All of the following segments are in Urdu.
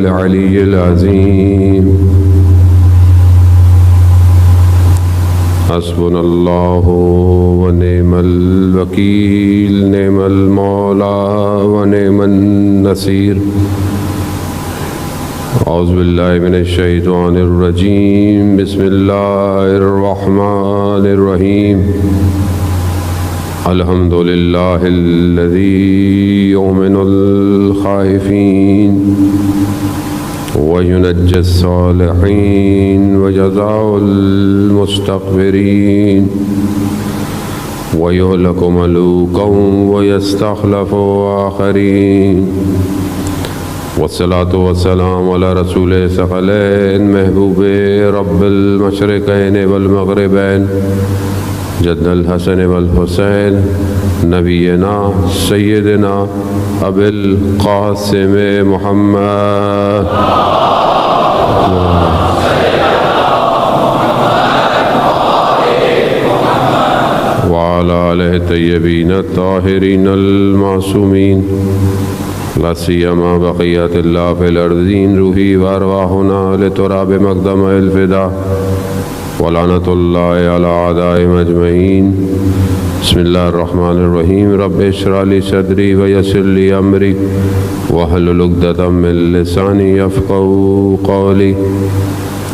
العلي العظيم حسبنا الله ونعم الوكيل نعم المولى ونعم النصير أعوذ بالله من الشيطان الرجيم بسم الله الرحمن الرحيم الحمد لله الذي يؤمن الخائفين وينجي الصالحين وجزاء المستكبرين ويهلك ملوكا ويستخلف آخرين والصلاة والسلام على رسول ثقلين محبوب رب المشرقين والمغربين جد الحسن والحسين نبينا سيدنا أبي القاسم محمد وعلى آله الطيبين الطاهرين المعصومين لا سيما بقية الله في الأرضين روحي وأرواحنا لتراب مقدم الفداء ولعنة الله على أعدائهم أجمعين بسم الله الرحمن الرحيم رب اشرح لي صدري ويسر لي أمري واحلل عقدة من لساني يفقهوا قولي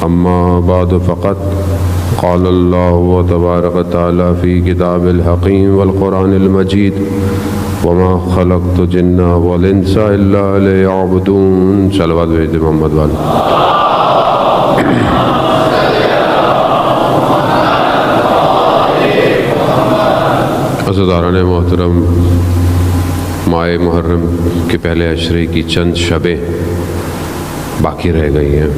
أما بعد فقد قال الله تبارك وتعالى في كتاب الحكيم والقرآن المجيد وما خلقت الجن والإنس إلا ليعبدون صلوات بھیج دے محمد والے عزیزان محترم ماہ محرم کے پہلے عشرے کی چند شبیں باقی رہ گئی ہیں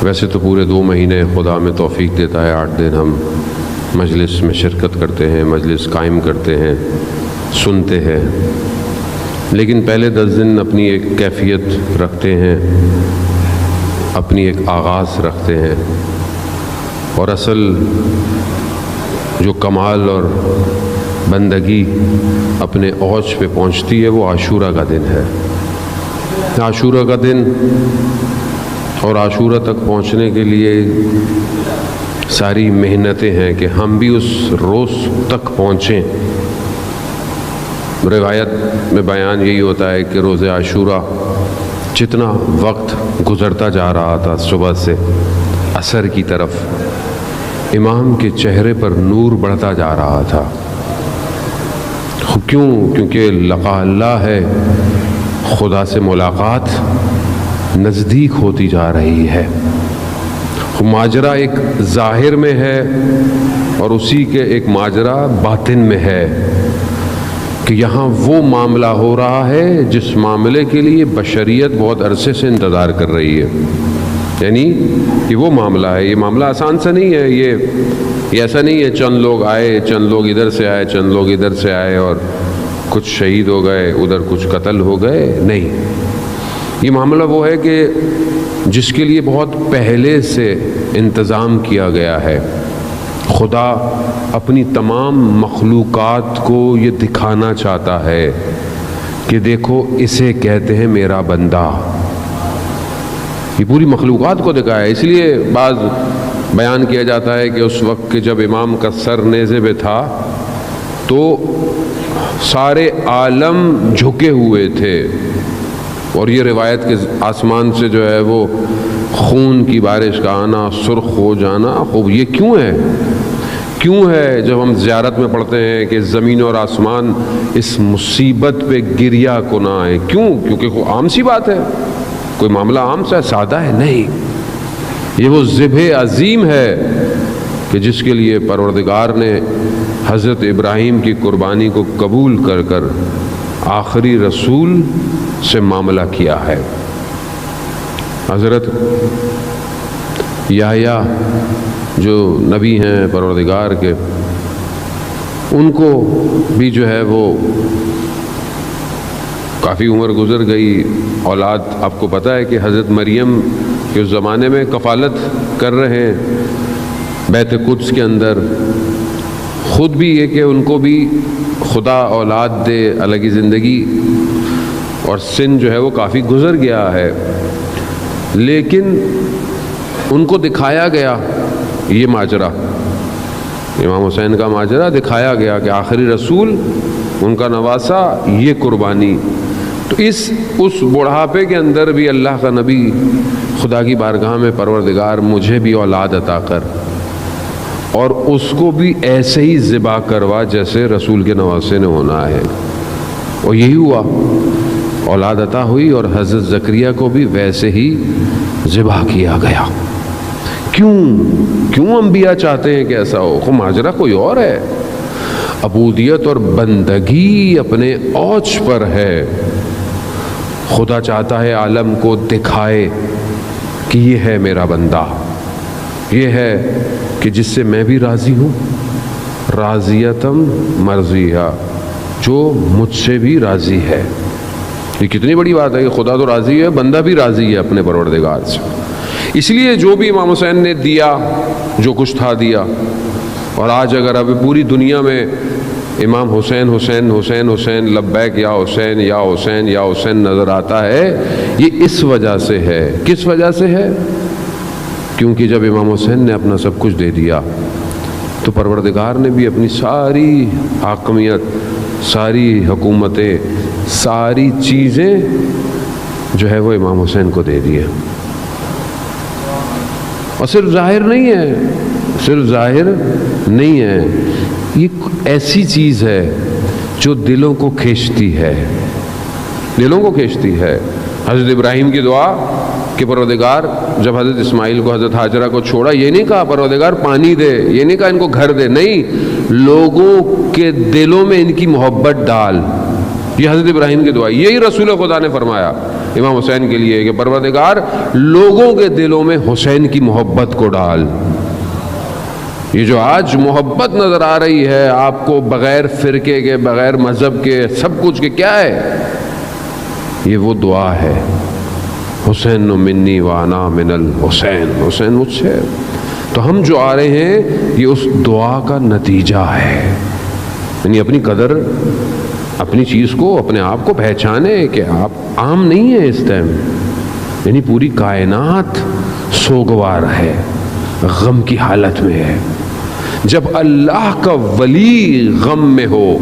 ویسے تو پورے 2 مہینے خدا میں توفیق دیتا ہے 8 دن ہم مجلس میں شرکت کرتے ہیں مجلس قائم کرتے ہیں سنتے ہیں لیکن پہلے 10 دن اپنی ایک کیفیت رکھتے ہیں اپنی ایک آغاز رکھتے ہیں اور اصل جو کمال اور بندگی اپنے اوج پہ پہنچتی ہے وہ عاشورہ کا دن ہے عاشورہ کا دن اور عاشورہ تک پہنچنے کے لیے ساری محنتیں ہیں کہ ہم بھی اس روز تک پہنچیں روایت میں بیان یہی ہوتا ہے کہ روز عاشورہ جتنا وقت گزرتا جا رہا تھا صبح سے عصر کی طرف امام کے چہرے پر نور بڑھتا جا رہا تھا کیونکہ لقاء اللہ ہے خدا سے ملاقات نزدیک ہوتی جا رہی ہے ماجرا ایک ظاہر میں ہے اور اسی کے ایک ماجرا باطن میں ہے کہ یہاں وہ معاملہ ہو رہا ہے جس معاملے کے لیے بشریت بہت عرصے سے انتظار کر رہی ہے یعنی یہ وہ معاملہ ہے یہ معاملہ آسان سا نہیں ہے یہ ایسا نہیں ہے چند لوگ آئے چند لوگ ادھر سے آئے چند لوگ ادھر سے آئے اور کچھ شہید ہو گئے ادھر کچھ قتل ہو گئے نہیں یہ معاملہ وہ ہے کہ جس کے لیے بہت پہلے سے انتظام کیا گیا ہے خدا اپنی تمام مخلوقات کو یہ دکھانا چاہتا ہے کہ دیکھو اسے کہتے ہیں میرا بندہ یہ پوری مخلوقات کو دکھایا ہے اس لیے بعض بیان کیا جاتا ہے کہ اس وقت کہ جب امام کا سر نیزے پہ تھا تو سارے عالم جھکے ہوئے تھے اور یہ روایت کے آسمان سے جو ہے وہ خون کی بارش کا آنا سرخ ہو جانا خوب یہ کیوں ہے جب ہم زیارت میں پڑھتے ہیں کہ زمین اور آسمان اس مصیبت پہ گریہ کو نہ آئے کیونکہ وہ عام سی بات ہے کوئی معاملہ عام سا سادہ ہے نہیں یہ وہ ذبح عظیم ہے کہ جس کے لیے پروردگار نے حضرت ابراہیم کی قربانی کو قبول کر آخری رسول سے معاملہ کیا ہے حضرت یحییٰ جو نبی ہیں پروردگار کے ان کو بھی جو ہے وہ کافی عمر گزر گئی اولاد آپ کو پتہ ہے کہ حضرت مریم کے اس زمانے میں کفالت کر رہے ہیں بیت قدس کے اندر خود بھی یہ کہ ان کو بھی خدا اولاد دے الگ زندگی اور سن جو ہے وہ کافی گزر گیا ہے، لیکن ان کو دکھایا گیا یہ ماجرا، امام حسین کا ماجرا دکھایا گیا کہ آخری رسول، ان کا نواسا، یہ قربانی۔ تو اس بڑھاپے کے اندر بھی اللہ کا نبی خدا کی بارگاہ میں پروردگار مجھے بھی اولاد عطا کر، اور اس کو بھی ایسے ہی ذبح کروا جیسے رسول کے نواسے نے ہونا ہے۔ اور یہی ہوا، اولاد عطا ہوئی اور حضرت زکریا کو بھی ویسے ہی ذبح کیا گیا۔ کیوں انبیاء چاہتے ہیں کہ ایسا ہو؟ ماجرا کوئی اور ہے، عبودیت اور بندگی اپنے اوج پر ہے۔ خدا چاہتا ہے عالم کو دکھائے کہ یہ ہے میرا بندہ، یہ ہے کہ جس سے میں بھی راضی ہوں، راضیتم مرضیہ، جو مجھ سے بھی راضی ہے۔ یہ کتنی بڑی بات ہے کہ خدا تو راضی ہے، بندہ بھی راضی ہے اپنے پروردگار سے۔ اس لیے جو بھی امام حسین نے دیا، جو کچھ تھا دیا، اور آج اگر اب پوری دنیا میں امام حسین حسین حسین حسین لبیک یا حسین یا حسین یا حسین نظر آتا ہے، یہ اس وجہ سے ہے۔ کس وجہ سے ہے؟ کیونکہ جب امام حسین نے اپنا سب کچھ دے دیا تو پروردگار نے بھی اپنی ساری حاکمیت، ساری حکومتیں، ساری چیزیں جو ہے وہ امام حسین کو دے دی ہے۔ اور صرف ظاہر نہیں ہے، صرف ظاہر نہیں ہے، یہ ایسی چیز ہے جو دلوں کو کھینچتی ہے، دلوں کو کھینچتی ہے۔ حضرت ابراہیم کی دعا کہ پروردگار جب حضرت اسماعیل کو، حضرت ہاجرہ کو چھوڑا، یہ نہیں کہا پروردگار پانی دے، یہ نہیں کہا ان کو گھر دے، نہیں، لوگوں کے دلوں میں ان کی محبت ڈال۔ یہ حضرت ابراہیم کی دعا، یہی رسول خدا نے فرمایا امام حسین کے لیے کہ پروردگار لوگوں کے دلوں میں حسین کی محبت کو ڈال۔ یہ جو آج محبت نظر آ رہی ہے آپ کو، بغیر فرقے کے، بغیر مذہب کے، سب کچھ کے، کیا ہے؟ یہ وہ دعا ہے، حسین منی وانا من الحسین، حسین مجھ سے۔ تو ہم جو آ رہے ہیں یہ اس دعا کا نتیجہ ہے۔ یعنی اپنی قدر، اپنی چیز کو، اپنے آپ کو پہچانے کہ آپ عام نہیں ہیں اس ٹائم، یعنی پوری کائنات سوگوار ہے، غم کی حالت میں ہے۔ جب اللہ کا ولی غم میں ہو،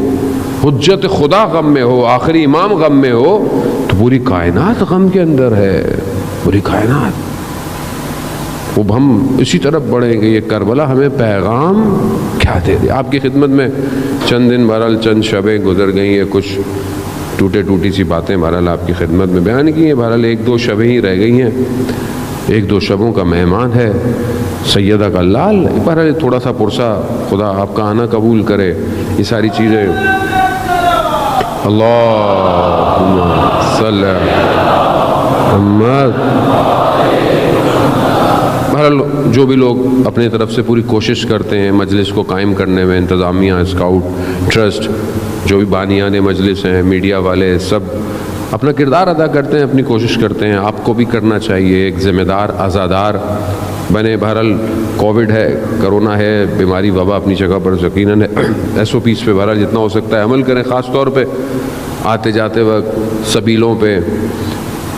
حجت خدا غم میں ہو، آخری امام غم میں ہو، تو پوری کائنات غم کے اندر ہے، پوری کائنات۔ اب ہم اسی طرف بڑھیں گے، یہ کربلا ہمیں پیغام کیا دے دے۔ آپ کی خدمت میں چند دن بہرحال چند شبیں گزر گئی ہیں، کچھ ٹوٹی سی باتیں بہرحال آپ کی خدمت میں بیان کی ہیں، بہرحال ایک دو شبیں ہی رہ گئی ہیں، ایک دو شبوں کا مہمان ہے سیدہ کا لال۔ بہرحال تھوڑا سا پرسہ، خدا آپ کا آنا قبول کرے، یہ ساری چیزیں۔ اللہم صلی محمد۔ بہرحال جو بھی لوگ اپنی طرف سے پوری کوشش کرتے ہیں مجلس کو قائم کرنے میں، انتظامیہ، اسکاؤٹ ٹرسٹ، جو بھی بانیان مجلس ہیں، میڈیا والے، سب اپنا کردار ادا کرتے ہیں، اپنی کوشش کرتے ہیں۔ آپ کو بھی کرنا چاہیے، ایک ذمہ دار، آزادار بنے۔ بہرحال کووڈ ہے، کرونا ہے، بیماری، وبا اپنی جگہ پر یقیناً ایس او پیز پہ بہرحال جتنا ہو سکتا ہے عمل کریں، خاص طور پہ آتے جاتے وقت سبیلوں پہ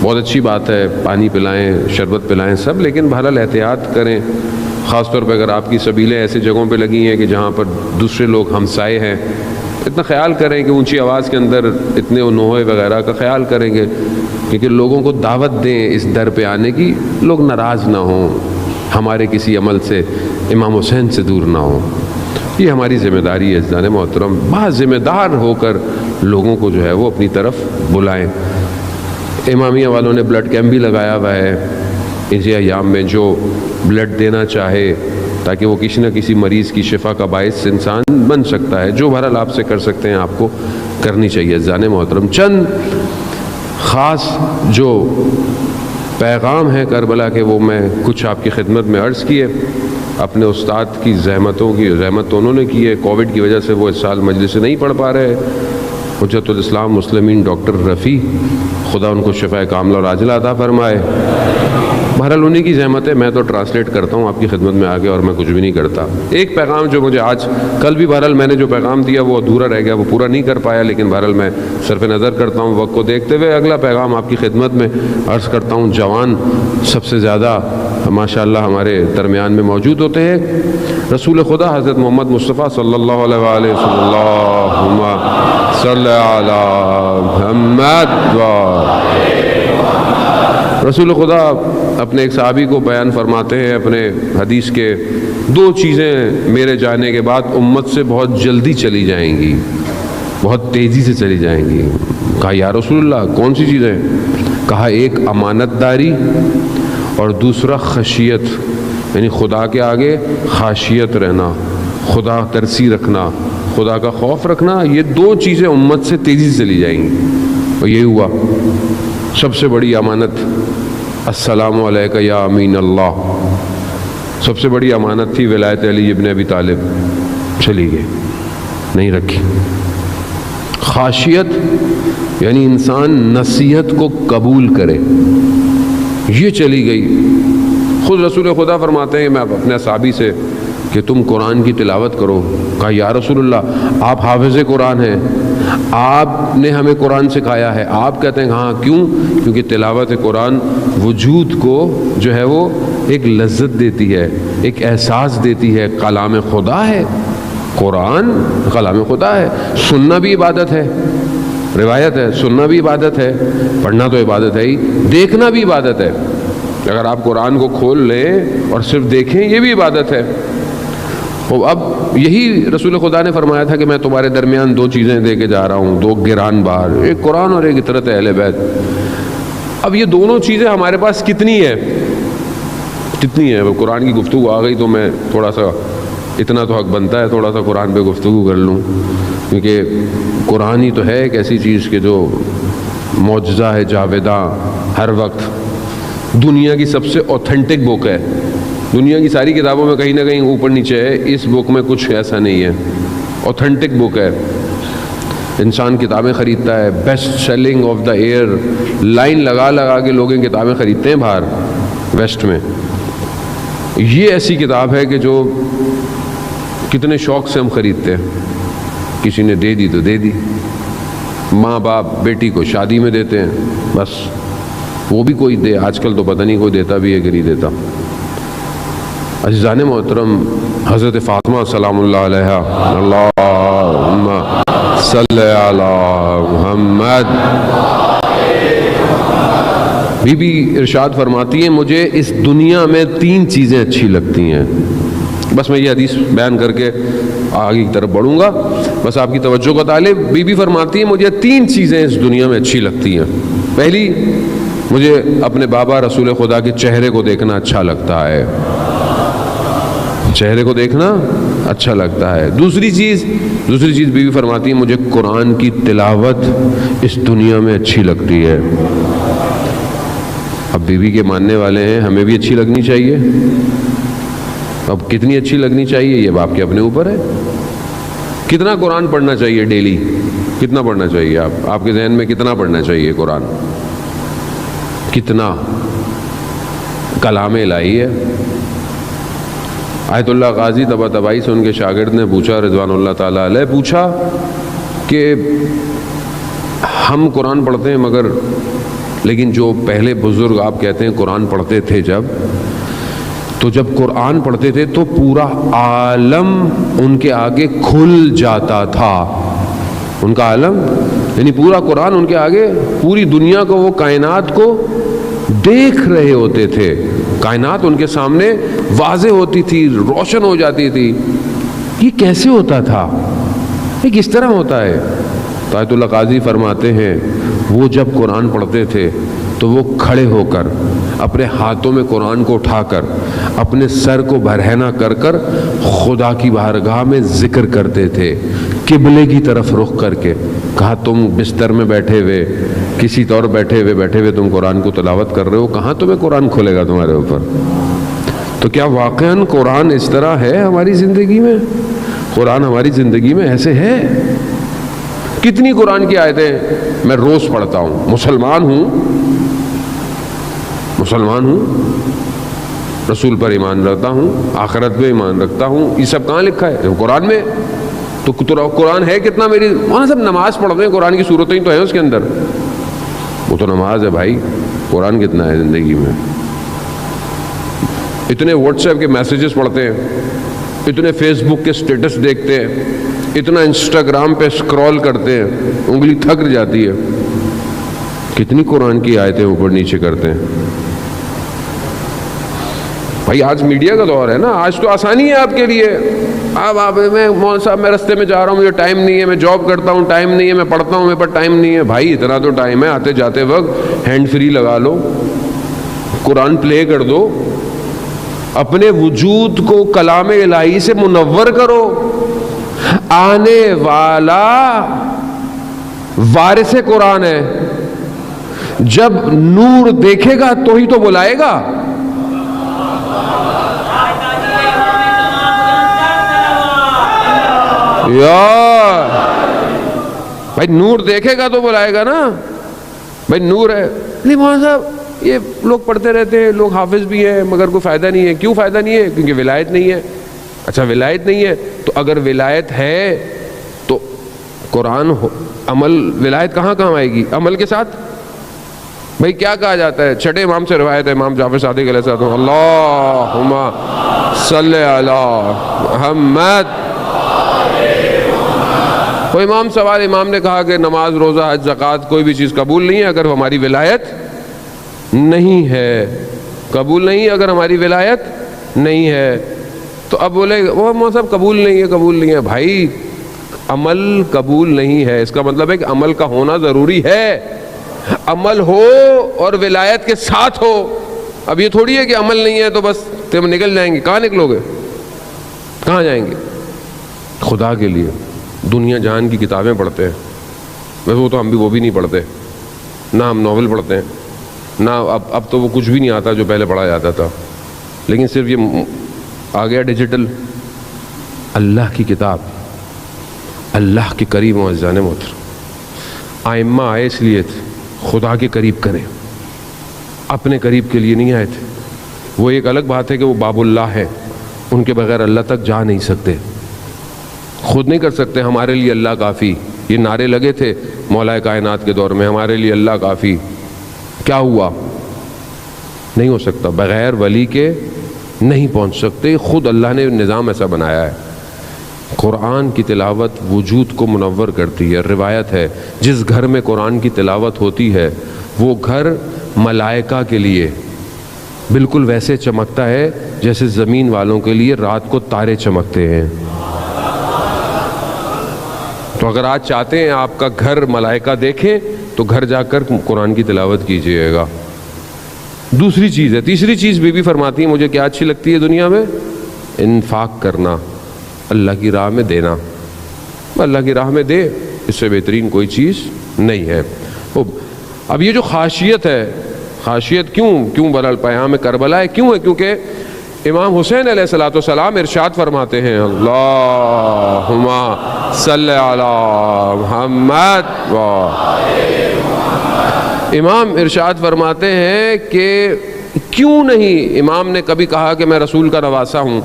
بہت اچھی بات ہے، پانی پلائیں، شربت پلائیں سب، لیکن بہرحال احتیاط کریں، خاص طور پہ اگر آپ کی سبیلیں ایسی جگہوں پہ لگی ہیں کہ جہاں پر دوسرے لوگ ہمسائے ہیں، اتنا خیال کریں کہ اونچی آواز کے اندر اتنے نوحے وغیرہ کا خیال کریں گے، کیونکہ لوگوں کو دعوت دیں اس در پہ آنے کی، لوگ ناراض نہ ہوں ہمارے کسی عمل سے، امام حسین سے دور نہ ہوں۔ یہ ہماری ذمہ داری ہے عزیزان محترم، بہت ذمہ دار ہو کر لوگوں کو جو ہے وہ اپنی طرف بلائیں۔ امامیہ والوں نے بلڈ کیمپ بھی لگایا ہوا ہے اسی ایام میں، جو بلڈ دینا چاہے تاکہ وہ کسی نہ کسی مریض کی شفا کا باعث انسان بن سکتا ہے، جو بہرحال آپ سے کر سکتے ہیں آپ کو کرنی چاہیے عزیزان محترم۔ چند خاص جو پیغام ہے کربلا کے، وہ میں کچھ آپ کی خدمت میں عرض کیے۔ اپنے استاد کی زحمت تو انہوں نے کی ہے، کووڈ کی وجہ سے وہ اس سال مجلس سے نہیں پڑھ پا رہے، حجت الاسلام مسلمین ڈاکٹر رفیع، خدا ان کو شفاء کاملہ اور عاجلہ عطا فرمائے۔ بہرحال انہی کی زحمت ہے، میں تو ٹرانسلیٹ کرتا ہوں آپ کی خدمت میں آگے، اور میں کچھ بھی نہیں کرتا۔ ایک پیغام جو مجھے آج کل بھی بہرحال میں نے جو پیغام دیا وہ ادھورا رہ گیا، وہ پورا نہیں کر پایا، لیکن بہرحال میں صرف نظر کرتا ہوں وقت کو دیکھتے ہوئے اگلا پیغام آپ کی خدمت میں عرض کرتا ہوں۔ جوان سب سے زیادہ ماشاءاللہ ہمارے درمیان میں موجود ہوتے ہیں۔ رسول خدا حضرت محمد مصطفیٰ صلی اللہ علیہ وآلہ وسلم، اللہم صلی علی محمد رسول خدا اپنے ایک صحابی کو بیان فرماتے ہیں اپنے حدیث کے، دو چیزیں میرے جانے کے بعد امت سے بہت جلدی چلی جائیں گی، بہت تیزی سے چلی جائیں گی۔ کہا یا رسول اللہ کون سی چیزیں؟ کہا ایک امانت داری اور دوسرا خشیت، یعنی خدا کے آگے خاشیت رہنا، خدا ترسی رکھنا، خدا کا خوف رکھنا، یہ دو چیزیں امت سے تیزی سے چلی جائیں گی۔ اور یہی ہوا۔ سب سے بڑی امانت السلام علیکہ یا امین اللہ، سب سے بڑی امانت تھی ولایت علی ابن ابی طالب، چلی گئی، نہیں رکھی۔ خاشیت یعنی انسان نصیحت کو قبول کرے، یہ چلی گئی۔ خود رسول خدا فرماتے ہیں میں اپنے صحابی سے کہ تم قرآن کی تلاوت کرو۔ کہا یا رسول اللہ آپ حافظ قرآن ہیں، آپ نے ہمیں قرآن سکھایا ہے۔ آپ کہتے ہیں ہاں، کیوں؟ کیونکہ تلاوت قرآن وجود کو جو ہے وہ ایک لذت دیتی ہے، ایک احساس دیتی ہے، کلام خدا ہے قرآن، کلام خدا ہے۔ سننا بھی عبادت ہے، روایت ہے، سننا بھی عبادت ہے، پڑھنا تو عبادت ہے ہی، دیکھنا بھی عبادت ہے۔ اگر آپ قرآن کو کھول لیں اور صرف دیکھیں یہ بھی عبادت ہے۔ اب یہی رسول خدا نے فرمایا تھا کہ میں تمہارے درمیان دو چیزیں دے کے جا رہا ہوں، دو گران بار، ایک قرآن اور ایک اطرت اہل بیت۔ اب یہ دونوں چیزیں ہمارے پاس کتنی ہے؟ قرآن کی گفتگو آ گئی تو میں تھوڑا سا، اتنا تو حق بنتا ہے تھوڑا سا قرآن پہ گفتگو کر لوں، کیونکہ قرآن ہی تو ہے ایک ایسی چیز کہ جو معجزہ ہے جاویداں، ہر وقت دنیا کی سب سے اوتھینٹک بک ہے۔ دنیا کی ساری کتابوں میں کہیں نہ کہیں اوپر نیچے ہے، اس بک میں کچھ ایسا نہیں ہے، اوتھینٹک بک ہے۔ انسان کتابیں خریدتا ہے، best selling of the year, line لگا لگا کے لوگ کتابیں خریدتے ہیں باہر ویسٹ میں۔ یہ ایسی کتاب ہے کہ جو کتنے شوق سے ہم خریدتے ہیں، کسی نے دے دی تو دے دی، ماں باپ بیٹی کو شادی میں دیتے ہیں، بس وہ بھی کوئی دے، آج کل تو پتہ نہیں کوئی دیتا بھی ہے کہ نہیں دیتا۔ عزیزان محترم، حضرت فاطمہ سلام اللہ علیہا، اللہم صلی علی محمد، بی بی ارشاد فرماتی ہیں مجھے اس دنیا میں تین چیزیں اچھی لگتی ہیں۔ بس میں یہ حدیث بیان کر کے آگے کی طرف بڑھوں گا، بس آپ کی توجہ کا طالب۔ بی بی فرماتی ہیں مجھے تین چیزیں اس دنیا میں اچھی لگتی ہیں۔ پہلی، مجھے اپنے بابا رسول خدا کے چہرے کو دیکھنا اچھا لگتا ہے، چہرے کو دیکھنا اچھا لگتا ہے۔ دوسری چیز بی بی فرماتی ہے مجھے قرآن کی تلاوت اس دنیا میں اچھی لگتی ہے۔ اب بی بی کے ماننے والے ہیں، ہمیں بھی اچھی لگنی چاہیے۔ اب کتنی اچھی لگنی چاہیے یہ آپ کے اپنے اوپر ہے۔ کتنا قرآن پڑھنا چاہیے ڈیلی؟ کتنا پڑھنا چاہیے؟ آپ کے ذہن میں کتنا پڑھنا چاہیے قرآن؟ کتنا؟ کلام الہی ہے۔ آیت اللہ غازی طباطبائی سے ان کے شاگرد نے پوچھا، رضوان اللہ تعالیٰ علیہ، پوچھا کہ ہم قرآن پڑھتے ہیں لیکن جو پہلے بزرگ آپ کہتے ہیں قرآن پڑھتے تھے جب قرآن پڑھتے تھے تو پورا عالم ان کے آگے کھل جاتا تھا۔ ان کا عالم یعنی پورا قرآن ان کے آگے، پوری دنیا کو، وہ کائنات کو دیکھ رہے ہوتے تھے، کائنات ان کے سامنے واضح ہوتی تھی، روشن ہو جاتی تھی۔ یہ کیسے ہوتا تھا؟ یہ کس طرح ہوتا ہے؟ تو آیت اللہ قاضی فرماتے ہیں وہ جب قرآن پڑھتے تھے تو وہ کھڑے ہو کر اپنے ہاتھوں میں قرآن کو اٹھا کر اپنے سر کو برہنہ کر کر خدا کی بارگاہ میں ذکر کرتے تھے، قبلے کی طرف رخ کر کے۔ کہا تم بستر میں بیٹھے ہوئے، کسی طور بیٹھے ہوئے تم قرآن کو تلاوت کر رہے ہو، کہاں تمہیں قرآن کھلے گا تمہارے اوپر؟ تو کیا واقعاً قرآن اس طرح ہے ہماری زندگی میں؟ قرآن ہماری زندگی میں ایسے ہے؟ کتنی قرآن کی آیتیں میں روز پڑھتا ہوں، مسلمان ہوں، رسول پر ایمان رکھتا ہوں، آخرت پہ ایمان رکھتا ہوں، یہ سب کہاں لکھا ہے؟ قرآن میں۔ تو قرآن ہے کتنا میری؟ وہاں سب نماز پڑھتے ہیں، قرآن کی صورتیں تو ہیں اس کے اندر، وہ تو نماز ہے بھائی، قرآن کتنا ہے زندگی میں؟ اتنے واٹس ایپ کے میسیجز پڑھتے ہیں، اتنے فیس بک کے سٹیٹس دیکھتے ہیں، اتنا انسٹاگرام پہ اسکرول کرتے ہیں، انگلی تھک جاتی ہے، کتنی قرآن کی آیتیں اوپر نیچے کرتے ہیں بھائی۔ آج میڈیا کا دور ہے نا، آج تو آسانی ہے آپ کے لیے۔ اب میں مولوی صاحب میں رستے میں جا رہا ہوں، مجھے ٹائم نہیں ہے، میں جاب کرتا ہوں، ٹائم نہیں ہے، میں پڑھتا ہوں، میرے پاس ٹائم نہیں ہے۔ بھائی اتنا تو ٹائم ہے، آتے جاتے وقت ہینڈ فری لگا لو، قرآن پلے کر دو، اپنے وجود کو کلام الہی سے منور کرو۔ آنے والا وارث قرآن ہے، جب نور دیکھے گا تو ہی تو بلائے گا۔ یار بھائی نور دیکھے گا تو بلائے گا نا، بھائی نور ہے۔ نہیں مولانا صاحب یہ لوگ پڑھتے رہتے ہیں، لوگ حافظ بھی ہیں مگر کوئی فائدہ نہیں ہے۔ کیوں فائدہ نہیں ہے؟ کیونکہ ولایت نہیں ہے۔ اچھا ولایت نہیں ہے تو اگر ولایت ہے تو قرآن عمل، ولایت کہاں آئے گی؟ عمل کے ساتھ۔ بھائی کیا کہا جاتا ہے؟ چھٹے امام سے روایت ہے، امام جعفر صادق علیہ السلام، اللہم صلی علی محمد۔ وہ امام سوال، امام نے کہا کہ نماز، روزہ، حج، زکوٰۃ کوئی بھی چیز قبول نہیں ہے اگر ہماری ولایت نہیں ہے، قبول نہیں اگر ہماری ولایت نہیں ہے۔ تو اب بولے وہ مولانا صاحب قبول نہیں ہے، قبول نہیں ہے۔ بھائی عمل قبول نہیں ہے، اس کا مطلب ہے کہ عمل کا ہونا ضروری ہے۔ عمل ہو اور ولایت کے ساتھ ہو۔ اب یہ تھوڑی ہے کہ عمل نہیں ہے تو بس تم نکل جائیں گے۔ کہاں نکلو گے؟ کہاں جائیں گے؟ خدا کے لیے دنیا جہان کی کتابیں پڑھتے ہیں، ویسے وہ تو ہم بھی وہ بھی نہیں پڑھتے، نہ ہم ناول پڑھتے ہیں، نہ اب تو وہ کچھ بھی نہیں آتا جو پہلے پڑھا جاتا تھا، لیکن صرف یہ آ گیا ڈیجیٹل۔ اللہ کی کتاب، اللہ کے قریب معززان محترم، ائمہ آئے اس لیے تھے خدا کے قریب کریں، اپنے قریب کے لیے نہیں آئے تھے۔ وہ ایک الگ بات ہے کہ وہ باب اللہ ہے، ان کے بغیر اللہ تک جا نہیں سکتے، خود نہیں کر سکتے۔ ہمارے لیے اللہ کافی، یہ نعرے لگے تھے مولا کائنات کے دور میں، ہمارے لیے اللہ کافی۔ کیا ہوا؟ نہیں ہو سکتا، بغیر ولی کے نہیں پہنچ سکتے، خود اللہ نے نظام ایسا بنایا ہے۔ قرآن کی تلاوت وجود کو منور کرتی ہے۔ روایت ہے جس گھر میں قرآن کی تلاوت ہوتی ہے وہ گھر ملائکہ کے لیے بالکل ویسے چمکتا ہے جیسے زمین والوں کے لیے رات کو تارے چمکتے ہیں۔ تو اگر آج چاہتے ہیں آپ کا گھر ملائکہ دیکھیں تو گھر جا کر قرآن کی تلاوت کیجئے گا۔ دوسری چیز ہے، تیسری چیز بی بی فرماتی ہیں مجھے کیا اچھی لگتی ہے دنیا میں؟ انفاق کرنا، اللہ کی راہ میں دینا۔ اللہ کی راہ میں دے، اس سے بہترین کوئی چیز نہیں ہے۔ اب یہ جو خاشیت ہے، خاشیت کیوں برحال پیام کربلا ہے؟ کیوں ہے؟ کیونکہ امام حسین علیہ السلام ارشاد فرماتے ہیں، اللہم صلی علی محمد۔ امام ارشاد فرماتے ہیں کہ کیوں نہیں، امام نے کبھی کہا کہ میں رسول کا نواسا ہوں،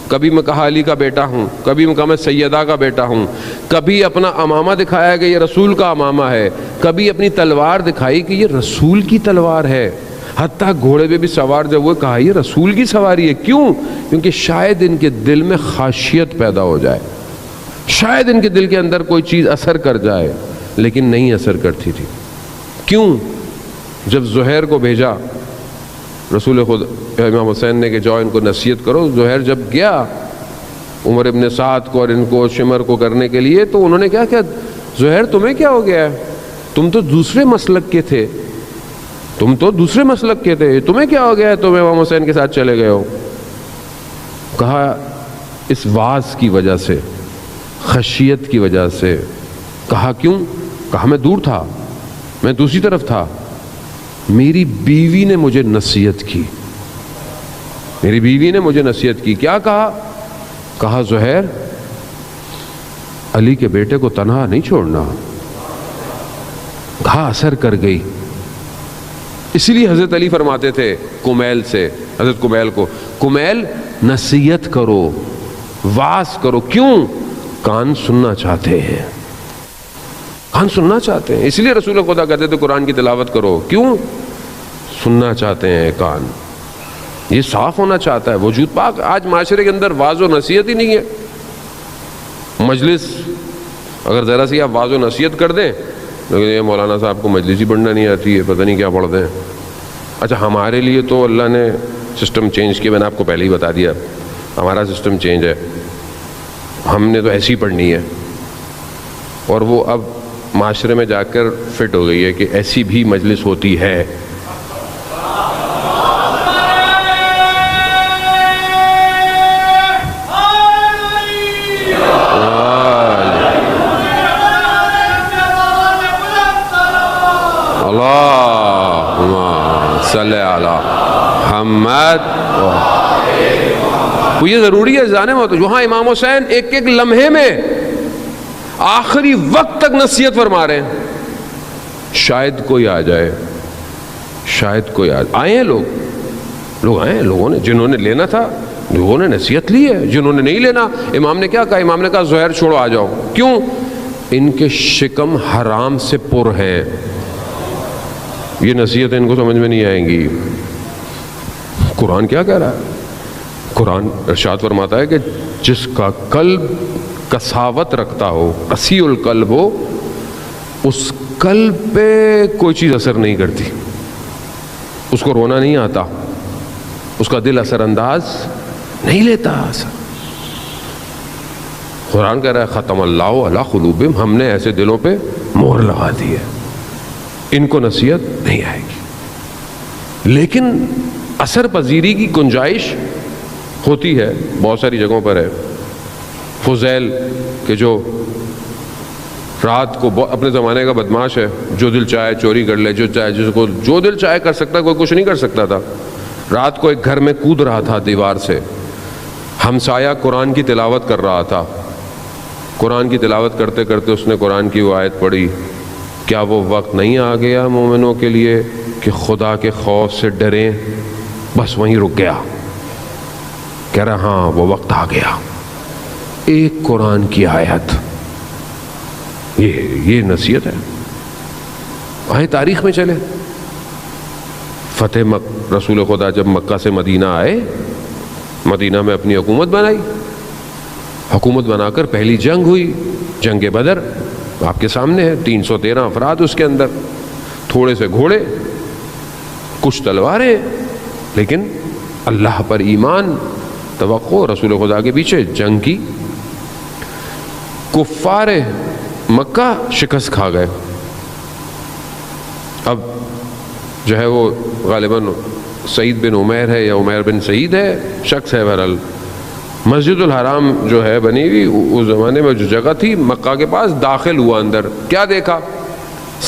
کبھی میں کہا علی کا بیٹا ہوں، کبھی میں کہا میں سیدہ کا بیٹا ہوں، کبھی اپنا امامہ دکھایا کہ یہ رسول کا امامہ ہے، کبھی اپنی تلوار دکھائی کہ یہ رسول کی تلوار ہے، حتیٰ گھوڑے پہ بھی سوار جب وہ کہا یہ رسول کی سواری ہے۔ کیوں؟ کیونکہ شاید ان کے دل میں خاشیت پیدا ہو جائے، شاید ان کے دل کے اندر کوئی چیز اثر کر جائے، لیکن نہیں اثر کرتی تھی۔ کیوں؟ جب زہیر کو بھیجا رسول خود امام حسین نے کہ جاؤ ان کو نصیحت کرو، زہیر جب گیا عمر ابن سعد کو اور ان کو شمر کو کرنے کے لیے تو انہوں نے کیا کہا، زہیر تمہیں کیا ہو گیا ہے؟ تم تو دوسرے مسلک کے تھے، تمہیں کیا ہو گیا ہے؟ تم امام حسین کے ساتھ چلے گئے ہو۔ کہا اس واز کی وجہ سے، خشیت کی وجہ سے۔ کہا کیوں؟ کہا میں دور تھا، میں دوسری طرف تھا، میری بیوی نے مجھے نصیحت کی، کیا کہا؟ کہا زہیر علی کے بیٹے کو تنہا نہیں چھوڑنا، کہا اثر کر گئی. اسی لیے حضرت علی فرماتے تھے کمیل سے، حضرت کمیل کو، کمیل نصیحت کرو، واعظ کرو. کیوں؟ کان سننا چاہتے ہیں، کان سننا چاہتے ہیں. اس لیے رسول خدا کہتے تھے قرآن کی تلاوت کرو. کیوں؟ سننا چاہتے ہیں کان. یہ صاف ہونا چاہتا ہے وجود پاک. آج معاشرے کے اندر واعظ و نصیحت ہی نہیں ہے. مجلس اگر ذرا سی آپ واعظ و نصیحت کر دیں، لیکن یہ مولانا صاحب کو مجلس ہی پڑھنا نہیں آتی ہے، پتہ نہیں کیا پڑھتے ہیں. اچھا ہمارے لیے تو اللہ نے سسٹم چینج کیا، میں نے آپ کو پہلے ہی بتا دیا، ہمارا سسٹم چینج ہے، ہم نے تو ایسی پڑھنی ہے. اور وہ اب معاشرے میں جا کر فٹ ہو گئی ہے کہ ایسی بھی مجلس ہوتی ہے. صلی علی محمد. یہ ضروری ہے جانے میں. وہاں امام حسین ایک ایک لمحے میں آخری وقت تک نصیحت فرما رہے ہیں. شاید کوئی آ جائے، شاید کوئی آئے ہیں لوگ آئے ہیں، لوگوں نے جنہوں نے لینا تھا لوگوں نے نصیحت لی ہے، جنہوں نے نہیں لینا امام نے کیا کہا؟ امام نے کہا زہر چھوڑو آ جاؤ. کیوں؟ ان کے شکم حرام سے پر ہیں، یہ نصیحت ان کو سمجھ میں نہیں آئیں گی. قرآن کیا کہہ رہا ہے؟ قرآن ارشاد فرماتا ہے کہ جس کا قلب کساوت رکھتا ہو، قسی القلب ہو، اس قلب پہ کوئی چیز اثر نہیں کرتی، اس کو رونا نہیں آتا، اس کا دل اثر انداز نہیں لیتا اثر. قرآن کہہ رہا ہے ختم اللہ علی قلوبہم، ہم نے ایسے دلوں پہ مہر لگا دی ہے، ان کو نصیحت نہیں آئے گی. لیکن اثر پذیری کی گنجائش ہوتی ہے، بہت ساری جگہوں پر ہے. فضیل کہ جو رات کو اپنے زمانے کا بدماش ہے، جو دل چاہے چوری کر لے، جو چاہے جس کو جو دل چاہے کر سکتا، کوئی کچھ نہیں کر سکتا تھا. رات کو ایک گھر میں کود رہا تھا دیوار سے، ہمسایہ قرآن کی تلاوت کر رہا تھا. قرآن کی تلاوت کرتے کرتے اس نے قرآن کی وہ آیت پڑھی، کیا وہ وقت نہیں آ گیا مومنوں کے لیے کہ خدا کے خوف سے ڈریں؟ بس وہیں رک گیا. کہہ رہا ہاں وہ وقت آ گیا. ایک قرآن کی آیت، یہ نصیحت ہے. آئے تاریخ میں چلے، فتح رسول خدا جب مکہ سے مدینہ آئے، مدینہ میں اپنی حکومت بنائی. حکومت بنا کر پہلی جنگ ہوئی، جنگ بدر آپ کے سامنے ہے. 313 افراد اس کے اندر، تھوڑے سے گھوڑے، کچھ تلواریں، لیکن اللہ پر ایمان، توقع، رسول خدا کے پیچھے جنگ کی. کفار مکہ شکست کھا گئے. اب جو ہے وہ غالباً سعید بن عمیر ہے یا عمیر بن سعید ہے، شخص ہے. بہرحال مسجد الحرام جو ہے بنی ہوئی اس زمانے میں جو جگہ تھی مکہ کے پاس، داخل ہوا اندر. کیا دیکھا؟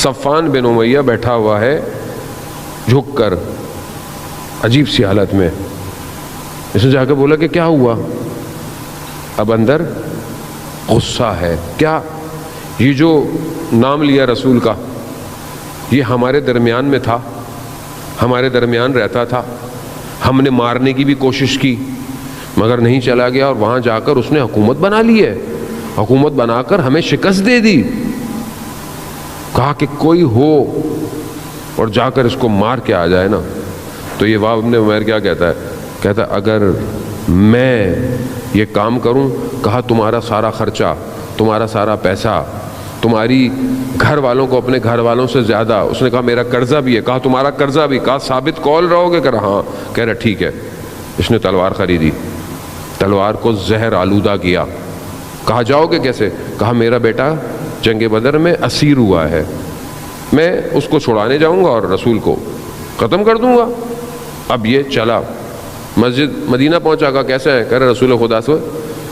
صفان بن امیہ بیٹھا ہوا ہے جھک کر، عجیب سی حالت میں. اس نے جا کے بولا کہ کیا ہوا؟ اب اندر غصہ ہے. کیا؟ یہ جو نام لیا رسول کا، یہ ہمارے درمیان میں تھا، ہمارے درمیان رہتا تھا، ہم نے مارنے کی بھی کوشش کی مگر نہیں چلا گیا، اور وہاں جا کر اس نے حکومت بنا لی ہے، حکومت بنا کر ہمیں شکست دے دی. کہا کہ کوئی ہو اور جا کر اس کو مار کے آ جائے نا. تو یہ واب ابن عمیر کیا کہتا ہے؟ کہتا ہے اگر میں یہ کام کروں، کہا تمہارا سارا خرچہ، تمہارا سارا پیسہ، تمہاری گھر والوں کو اپنے گھر والوں سے زیادہ. اس نے کہا میرا قرضہ بھی ہے. کہا تمہارا قرضہ بھی. کہا ثابت قول رہو گے؟ کہا ہاں. کہہ رہا ٹھیک ہے. اس نے تلوار خریدی، تلوار کو زہر آلودہ کیا. کہا جاؤ گے کیسے؟ کہا میرا بیٹا جنگ بدر میں اسیر ہوا ہے، میں اس کو چھڑانے جاؤں گا اور رسول کو ختم کر دوں گا. اب یہ چلا مسجد مدینہ پہنچا. کہا کیسے ہے؟ کہہ رہے رسول خدا سے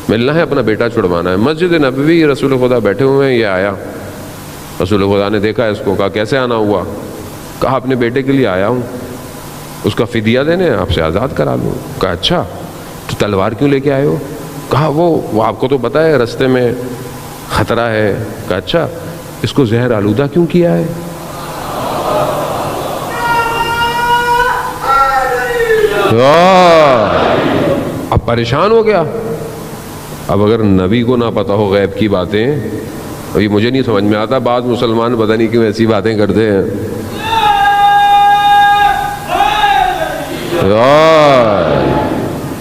ملنا ہے، اپنا بیٹا چھڑوانا ہے. مسجد نبوی رسول خدا بیٹھے ہوئے ہیں. یہ آیا، رسول خدا نے دیکھا اس کو. کہا کیسے آنا ہوا؟ کہا اپنے بیٹے کے لیے آیا ہوں، اس کا فدیہ دینے، آپ سے آزاد کرا لوں. کہا اچھا، تو تلوار کیوں لے کے آئے ہو؟ کہا وہ آپ کو تو پتہ ہے رستے میں خطرہ ہے. کہا اچھا، اس کو زہر آلودہ کیوں کیا ہے؟ پریشان ہو گیا. اب اگر نبی کو نہ پتہ ہو غیب کی باتیں، ابھی مجھے نہیں سمجھ میں آتا بعض مسلمان پتہ نہیں کیوں ایسی باتیں کرتے ہیں.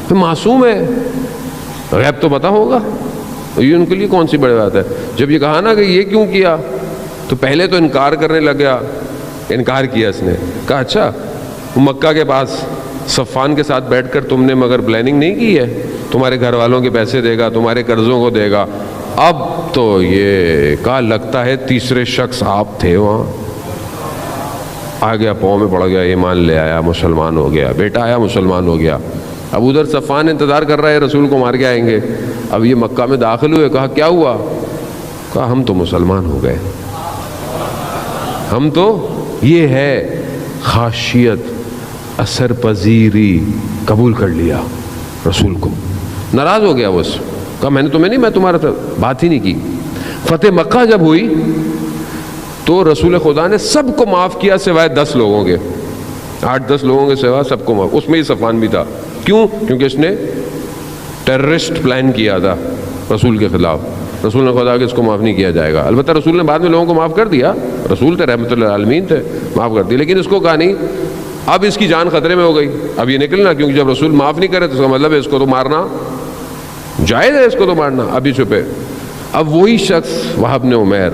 تو معصوم ہے، غیب تو پتہ ہوگا. یہ ان کے لیے کون سی بڑی بات ہے. جب یہ کہا نا کہ یہ کیوں کیا، تو پہلے تو انکار کرنے لگ گیا. انکار کیا اس نے، کہا اچھا مکہ کے پاس صفان کے ساتھ بیٹھ کر تم نے مگر پلاننگ نہیں کی ہے، تمہارے گھر والوں کے پیسے دے گا، تمہارے قرضوں کو دے گا. اب تو یہ کہا لگتا ہے تیسرے شخص آپ تھے وہاں. آ گیا، پاؤں میں پڑ گیا، ایمان لے آیا، مسلمان ہو گیا. بیٹا آیا، مسلمان ہو گیا. اب ادھر صفان انتظار کر رہا ہے رسول کو مار کے آئیں گے. اب یہ مکہ میں داخل ہوئے، کہا کیا ہوا؟ کہا ہم تو مسلمان ہو گئے. ہم تو، یہ ہے خاشیت، اثر پذیری، قبول کر لیا رسول کو. ناراض ہو گیا وہ، کہا میں نے تمہیں نہیں، میں تمہارا بات ہی نہیں کی. فتح مکہ جب ہوئی تو رسول خدا نے سب کو معاف کیا سوائے 10 لوگوں کے. 8-10 لوگوں کے سوا سب کو معاف. اس میں ہی صفوان بھی تھا. کیوں؟ کیونکہ اس نے ٹیررسٹ پلان کیا تھا رسول کے خلاف. رسول نے خدا کہ اس کو معاف نہیں کیا جائے گا. البتہ رسول نے بعد میں لوگوں کو معاف کر دیا، رسول تھے، رحمت اللہ عالمین تھے، معاف کر دی. لیکن اس کو کہا نہیں، اب اس کی جان خطرے میں ہو گئی، اب یہ نکلنا. کیونکہ جب رسول معاف نہیں کرے تو اس کا مطلب ہے اس کو تو مارنا جائز ہے، اس کو تو مارنا. اب یہ چھپے. اب وہی شخص وہب بن عمیر،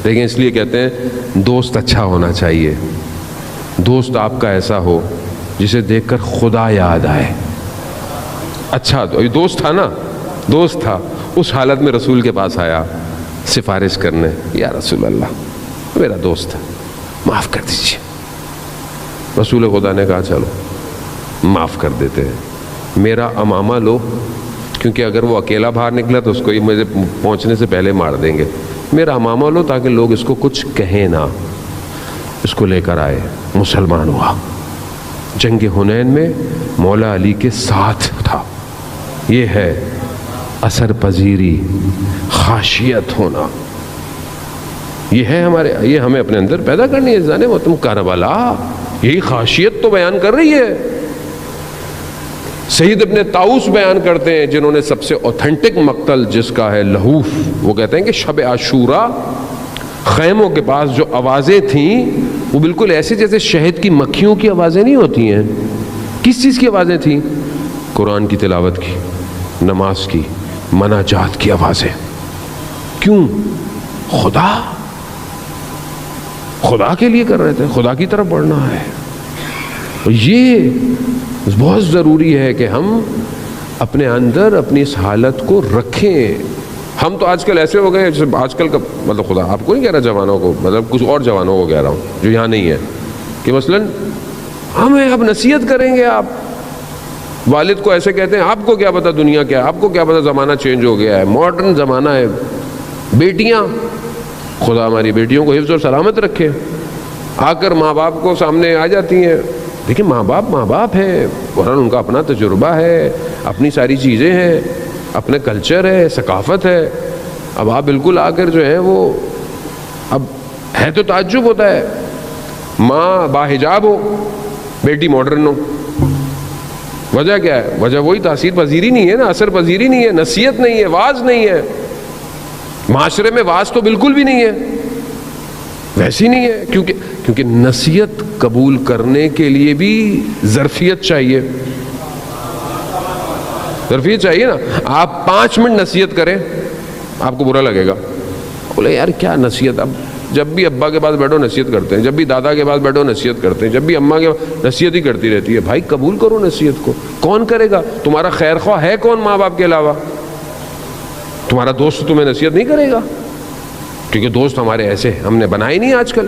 لیکن اس لیے کہتے ہیں دوست اچھا ہونا چاہیے. دوست آپ کا ایسا ہو جسے دیکھ کر خدا یاد آئے. اچھا تو یہ دوست تھا نا، دوست تھا. اس حالت میں رسول کے پاس آیا سفارش کرنے، یا رسول اللہ میرا دوست ہے، معاف کر دیجیے. رسول خدا نے کہا چلو معاف کر دیتے ہیں. میرا امامہ لو، کیونکہ اگر وہ اکیلا باہر نکلا تو اس کو یہ مجھے پہنچنے سے پہلے مار دیں گے. میرا امامہ لو تاکہ لوگ اس کو کچھ کہیں نہ. اس کو لے کر آئے، مسلمان ہوا. جنگ حنین میں مولا علی کے ساتھ تھا. یہ ہے اثر پذیری، خاشیت ہونا. یہ ہے ہمارے، یہ ہمیں اپنے اندر پیدا کرنی ہے. جانے وہ تم کربلا، یہی خاشیت تو بیان کر رہی ہے. سید ابن طاؤس بیان کرتے ہیں، جنہوں نے سب سے اوتھینٹک مقتل جس کا ہے لہوف، وہ کہتے ہیں کہ شب عاشورہ خیموں کے پاس جو آوازیں تھیں وہ بالکل ایسے جیسے شہد کی مکھیوں کی آوازیں نہیں ہوتی ہیں. کس چیز کی آوازیں تھیں؟ قرآن کی تلاوت کی، نماز کی، مناجات کی آوازیں. کیوں؟ خدا کے لیے کر رہے تھے، خدا کی طرف بڑھنا ہے. یہ بہت ضروری ہے کہ ہم اپنے اندر اپنی اس حالت کو رکھیں. ہم تو آج کل ایسے ہو گئے، جیسے آج کل کا مطلب، خدا آپ کو نہیں کہہ رہا جوانوں کو، مطلب کچھ اور جوانوں کو کہہ رہا ہوں جو یہاں نہیں ہے، کہ مثلاً ہمیں اب نصیحت کریں گے. آپ والد کو ایسے کہتے ہیں، آپ کو کیا پتہ دنیا کیا ہے، آپ کو کیا پتہ زمانہ چینج ہو گیا ہے، ماڈرن زمانہ ہے. بیٹیاں، خدا ہماری بیٹیوں کو حفظ اور سلامت رکھے، آ کر ماں باپ کو سامنے آ جاتی ہیں. دیکھیں ماں باپ ہیں، قرآن ان کا اپنا تجربہ ہے، اپنی ساری چیزیں ہیں، اپنے کلچر ہے، ثقافت ہے. اب آپ بالکل آ کر جو ہے وہ، اب ہے تو تعجب ہوتا ہے، ماں باحجاب ہو، بیٹی ماڈرن ہو. وجہ کیا ہے؟ وجہ وہی تاثیر پذیری نہیں ہے نا، اثر پذیری نہیں ہے، نصیحت نہیں ہے، واعظ نہیں ہے. معاشرے میں واعظ تو بالکل بھی نہیں ہے، ویسی نہیں ہے. کیونکہ نصیحت قبول کرنے کے لیے بھی ظرفیت چاہیے. ظرفیت چاہیے نا. آپ 5 منٹ نصیحت کریں، آپ کو برا لگے گا. بولے یار کیا نصیحت. اب جب بھی ابا کے پاس بیٹھو نصیحت کرتے ہیں، جب بھی دادا کے پاس بیٹھو نصیحت کرتے ہیں، جب بھی اماں کے پاس نصیحت ہی کرتی رہتی ہے. بھائی قبول کرو نصیحت کو. کون کرے گا؟ تمہارا خیر خواہ ہے کون ماں باپ کے علاوہ؟ تمہارا دوست تمہیں نصیحت نہیں کرے گا، کیونکہ دوست ہمارے ایسے ہم نے بنائے نہیں. آج کل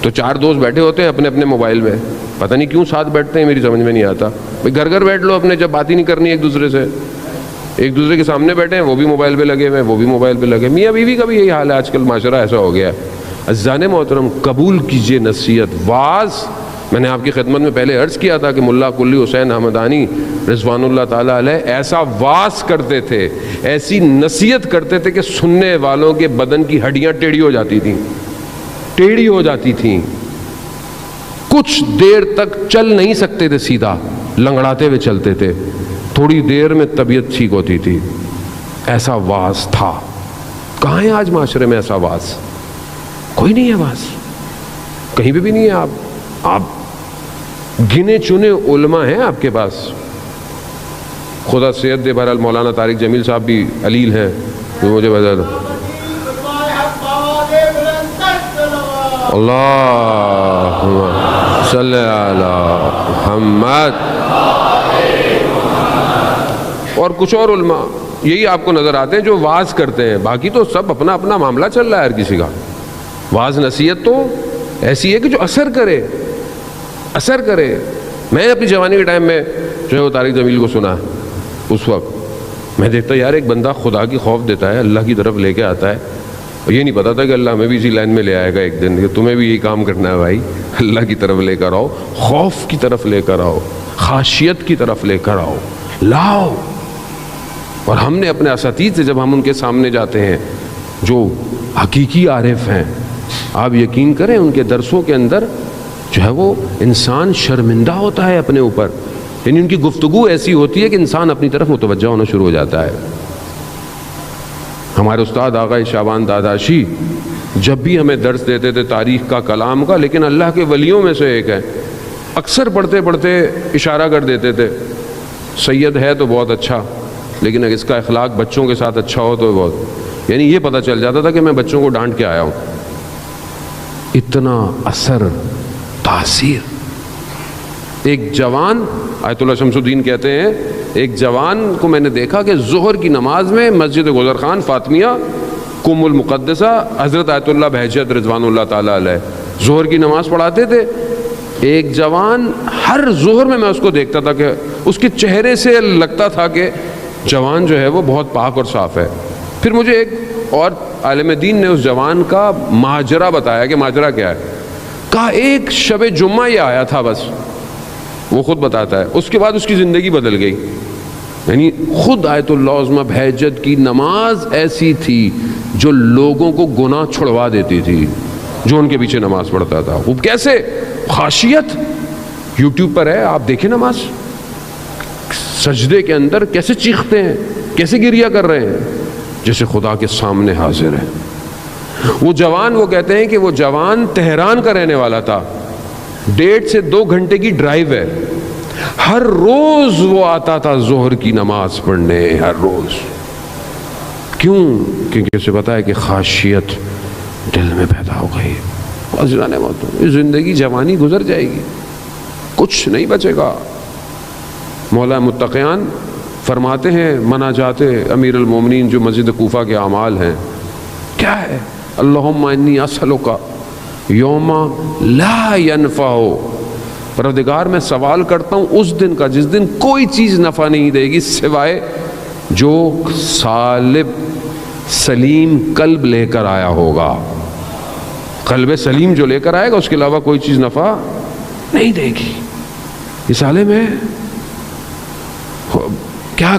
تو 4 دوست بیٹھے ہوتے ہیں اپنے اپنے موبائل میں، پتہ نہیں کیوں ساتھ بیٹھتے ہیں، میری سمجھ میں نہیں آتا. بھائی گھر بیٹھ لو اپنے، جب بات ہی نہیں کرنی ایک دوسرے سے، ایک دوسرے کے سامنے بیٹھے ہیں، وہ بھی موبائل پہ لگے ہوئے ہیں، وہ بھی موبائل پہ لگے. میاں بیوی کا بھی یہی حال ہے آج کل، معاشرہ ایسا ہو گیا ہے. عزیزان محترم، قبول کیجئے نصیحت. واعظ، میں نے آپ کی خدمت میں پہلے عرض کیا تھا کہ ملا کلی حسین حمدانی رضوان اللہ تعالیٰ علیہ ایسا واعظ کرتے تھے، ایسی نصیحت کرتے تھے کہ سننے والوں کے بدن کی ہڈیاں ٹیڑھی ہو جاتی تھیں. کچھ دیر تک چل نہیں سکتے تھے، سیدھا لنگڑاتے ہوئے چلتے تھے. تھوڑی دیر میں طبیعت ٹھیک ہوتی تھی. ایسا واعظ تھا. کہاں ہے آج معاشرے میں ایسا واعظ؟ کوئی نہیں ہے واعظ، کہیں بھی نہیں ہے. آپ گنے چنے علماء ہیں آپ کے پاس، خدا صحت دے. بہرحال مولانا طارق جمیل صاحب بھی علیل ہیں، مجھے بتا دو. اللہم صلی علی محمد. اور کچھ اور علماء یہی آپ کو نظر آتے ہیں جو واعظ کرتے ہیں. باقی تو سب اپنا اپنا معاملہ چل رہا ہے ہر کسی کا. واعظ نصیحت تو ایسی ہے کہ جو اثر کرے. میں اپنی جوانی کے ٹائم میں جو ہے وہ طارق جمیل کو سنا. اس وقت میں دیکھتا یار ایک بندہ خدا کی خوف دیتا ہے، اللہ کی طرف لے کے آتا ہے. اور یہ نہیں پتا تھا کہ اللہ ہمیں بھی اسی لائن میں لے آئے گا ایک دن، کہ تمہیں بھی یہی کام کرنا ہے بھائی. اللہ کی طرف لے کر آؤ، خوف کی طرف لے کر آؤ، خاشیت کی طرف لے کر لاؤ. اور ہم نے اپنے اساتذہ سے جب ہم ان کے سامنے جاتے ہیں جو حقیقی عارف ہیں، آپ یقین کریں ان کے درسوں کے اندر جو ہے وہ انسان شرمندہ ہوتا ہے اپنے اوپر. یعنی ان کی گفتگو ایسی ہوتی ہے کہ انسان اپنی طرف متوجہ ہونا شروع ہو جاتا ہے. ہمارے استاد آغا شعبان داداشی جب بھی ہمیں درس دیتے تھے تاریخ کا، کلام کا، لیکن اللہ کے ولیوں میں سے ایک ہے، اکثر پڑھتے پڑھتے اشارہ کر دیتے تھے سید ہے تو بہت اچھا، لیکن اگر اس کا اخلاق بچوں کے ساتھ اچھا ہو تو بہت. یعنی یہ پتہ چل جاتا تھا کہ میں بچوں کو ڈانٹ کے آیا ہوں. اتنا اثر، تاثیر. ایک جوان، آیت اللہ شمس الدین کہتے ہیں، ایک جوان کو میں نے دیکھا کہ ظہر کی نماز میں مسجد گوزر خان فاطمیہ کم المقدسہ حضرت آیت اللہ بہجت رضوان اللہ تعالیٰ علیہ ظہر کی نماز پڑھاتے تھے. ایک جوان ہر ظہر میں اس کو دیکھتا تھا کہ اس کے چہرے سے لگتا تھا کہ جوان جو ہے وہ بہت پاک اور صاف ہے. پھر مجھے ایک اور عالم دین نے اس جوان کا ماجرا بتایا کہ ماجرا کیا ہے. کہا ایک شب جمعہ یہ آیا تھا بس، وہ خود بتاتا ہے، اس کے بعد اس کی زندگی بدل گئی. یعنی خود آیت اللہ عظمہ بہجت کی نماز ایسی تھی جو لوگوں کو گناہ چھڑوا دیتی تھی جو ان کے پیچھے نماز پڑھتا تھا. وہ کیسے؟ خاشیت. یوٹیوب پر ہے، آپ دیکھیں نماز، سجدے کے اندر کیسے چیختے ہیں، کیسے گریہ کر رہے ہیں، جیسے خدا کے سامنے حاضر ہے. وہ جوان، وہ کہتے ہیں کہ وہ جوان تہران کا رہنے والا تھا، 1.5 سے 2 گھنٹے کی ڈرائیو ہے. ہر روز وہ آتا تھا ظہر کی نماز پڑھنے، ہر روز. کیوں؟ کیونکہ اسے پتا ہے کہ خاشیت دل میں پیدا ہو گئی. زندگی جوانی گزر جائے گی، کچھ نہیں بچے گا. مولا متقیان فرماتے ہیں مناجات امیر المومنین جو مسجد کوفہ کے اعمال ہیں، کیا ہے؟ اللہم انی اسألک یوم لا ینفع، پروردگار میں سوال کرتا ہوں اس دن کا جس دن کوئی چیز نفع نہیں دے گی سوائے جو سالب سلیم قلب لے کر آیا ہوگا. قلب سلیم جو لے کر آئے گا اس کے علاوہ کوئی چیز نفع نہیں دے گی. اس عالم ہے، کیا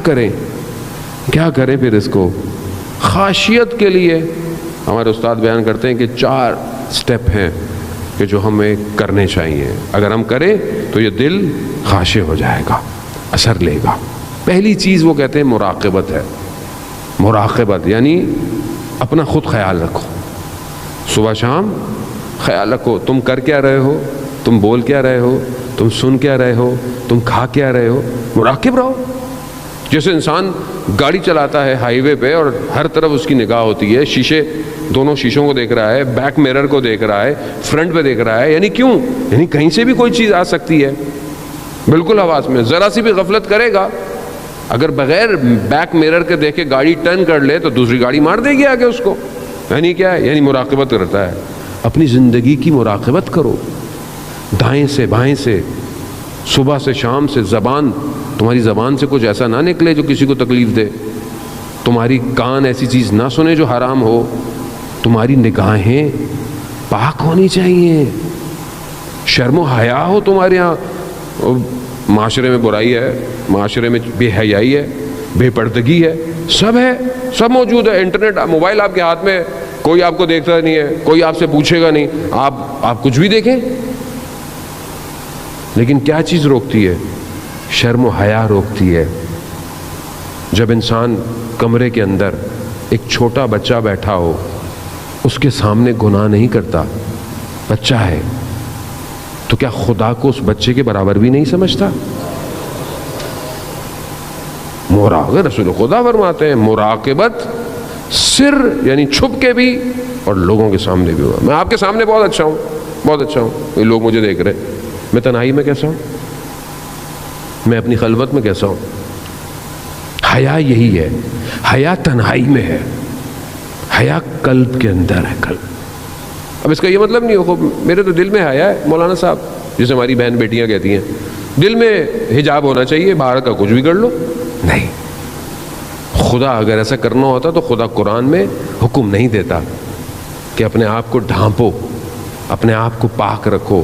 کریں پھر اس کو؟ خاشیت کے لیے ہمارے استاد بیان کرتے ہیں کہ 4 سٹیپ ہیں کہ جو ہمیں کرنے چاہیے. اگر ہم کریں تو یہ دل خاشع ہو جائے گا، اثر لے گا. پہلی چیز وہ کہتے ہیں مراقبت ہے. مراقبت یعنی اپنا خود خیال رکھو، صبح شام خیال رکھو تم کر کیا رہے ہو، تم بول کیا رہے ہو، تم سن کیا رہے ہو، تم کھا کیا رہے ہو. مراقب رہو. جیسے انسان گاڑی چلاتا ہے ہائی وے پہ اور ہر طرف اس کی نگاہ ہوتی ہے، دونوں شیشوں کو دیکھ رہا ہے، بیک میرر کو دیکھ رہا ہے، فرنٹ پہ دیکھ رہا ہے. یعنی کیوں؟ یعنی کہیں سے بھی کوئی چیز آ سکتی ہے بالکل حواس میں. ذرا سی بھی غفلت کرے گا، اگر بغیر بیک میرر کے دیکھے گاڑی ٹرن کر لے تو دوسری گاڑی مار دے گی آگے اس کو. یعنی کیا ہے؟ یعنی مراقبت کرتا ہے. اپنی زندگی کی مراقبت کرو، دائیں سے بائیں سے، صبح سے شام سے. تمہاری زبان سے کچھ ایسا نہ نکلے جو کسی کو تکلیف دے، تمہاری کان ایسی چیز نہ سنے جو حرام ہو، تمہاری نگاہیں پاک ہونی چاہیے، شرم و حیا ہو تمہارے یہاں. معاشرے میں برائی ہے، معاشرے میں بے حیائی ہے، بے پردگی ہے، سب موجود ہے. انٹرنیٹ، موبائل آپ کے ہاتھ میں، کوئی آپ کو دیکھتا نہیں ہے، کوئی آپ سے پوچھے گا نہیں، آپ کچھ بھی دیکھیں. لیکن کیا چیز روکتی ہے؟ شرم و حیا روکتی ہے. جب انسان کمرے کے اندر ایک چھوٹا بچہ بیٹھا ہو، اس کے سامنے گناہ نہیں کرتا، بچہ ہے، تو کیا خدا کو اس بچے کے برابر بھی نہیں سمجھتا؟ مراقبہ، رسول خدا فرماتے ہیں مراقبت سر یعنی چھپ کے بھی اور لوگوں کے سامنے بھی ہوا۔ میں آپ کے سامنے بہت اچھا ہوں، بہت اچھا ہوں، یہ لوگ مجھے دیکھ رہے ہیں، میں تنہائی میں کیسا ہوں، میں اپنی خلوت میں کیسا ہوں۔ حیا یہی ہے، حیا تنہائی میں ہے، حیا قلب کے اندر ہے، قلب۔ اب اس کا یہ مطلب نہیں ہو میرے تو دل میں حیا ہے مولانا صاحب، جسے ہماری بہن بیٹیاں کہتی ہیں دل میں حجاب ہونا چاہیے، باہر کا کچھ بھی کر لو، نہیں۔ خدا اگر ایسا کرنا ہوتا تو خدا قرآن میں حکم نہیں دیتا کہ اپنے آپ کو ڈھانپو، اپنے آپ کو پاک رکھو،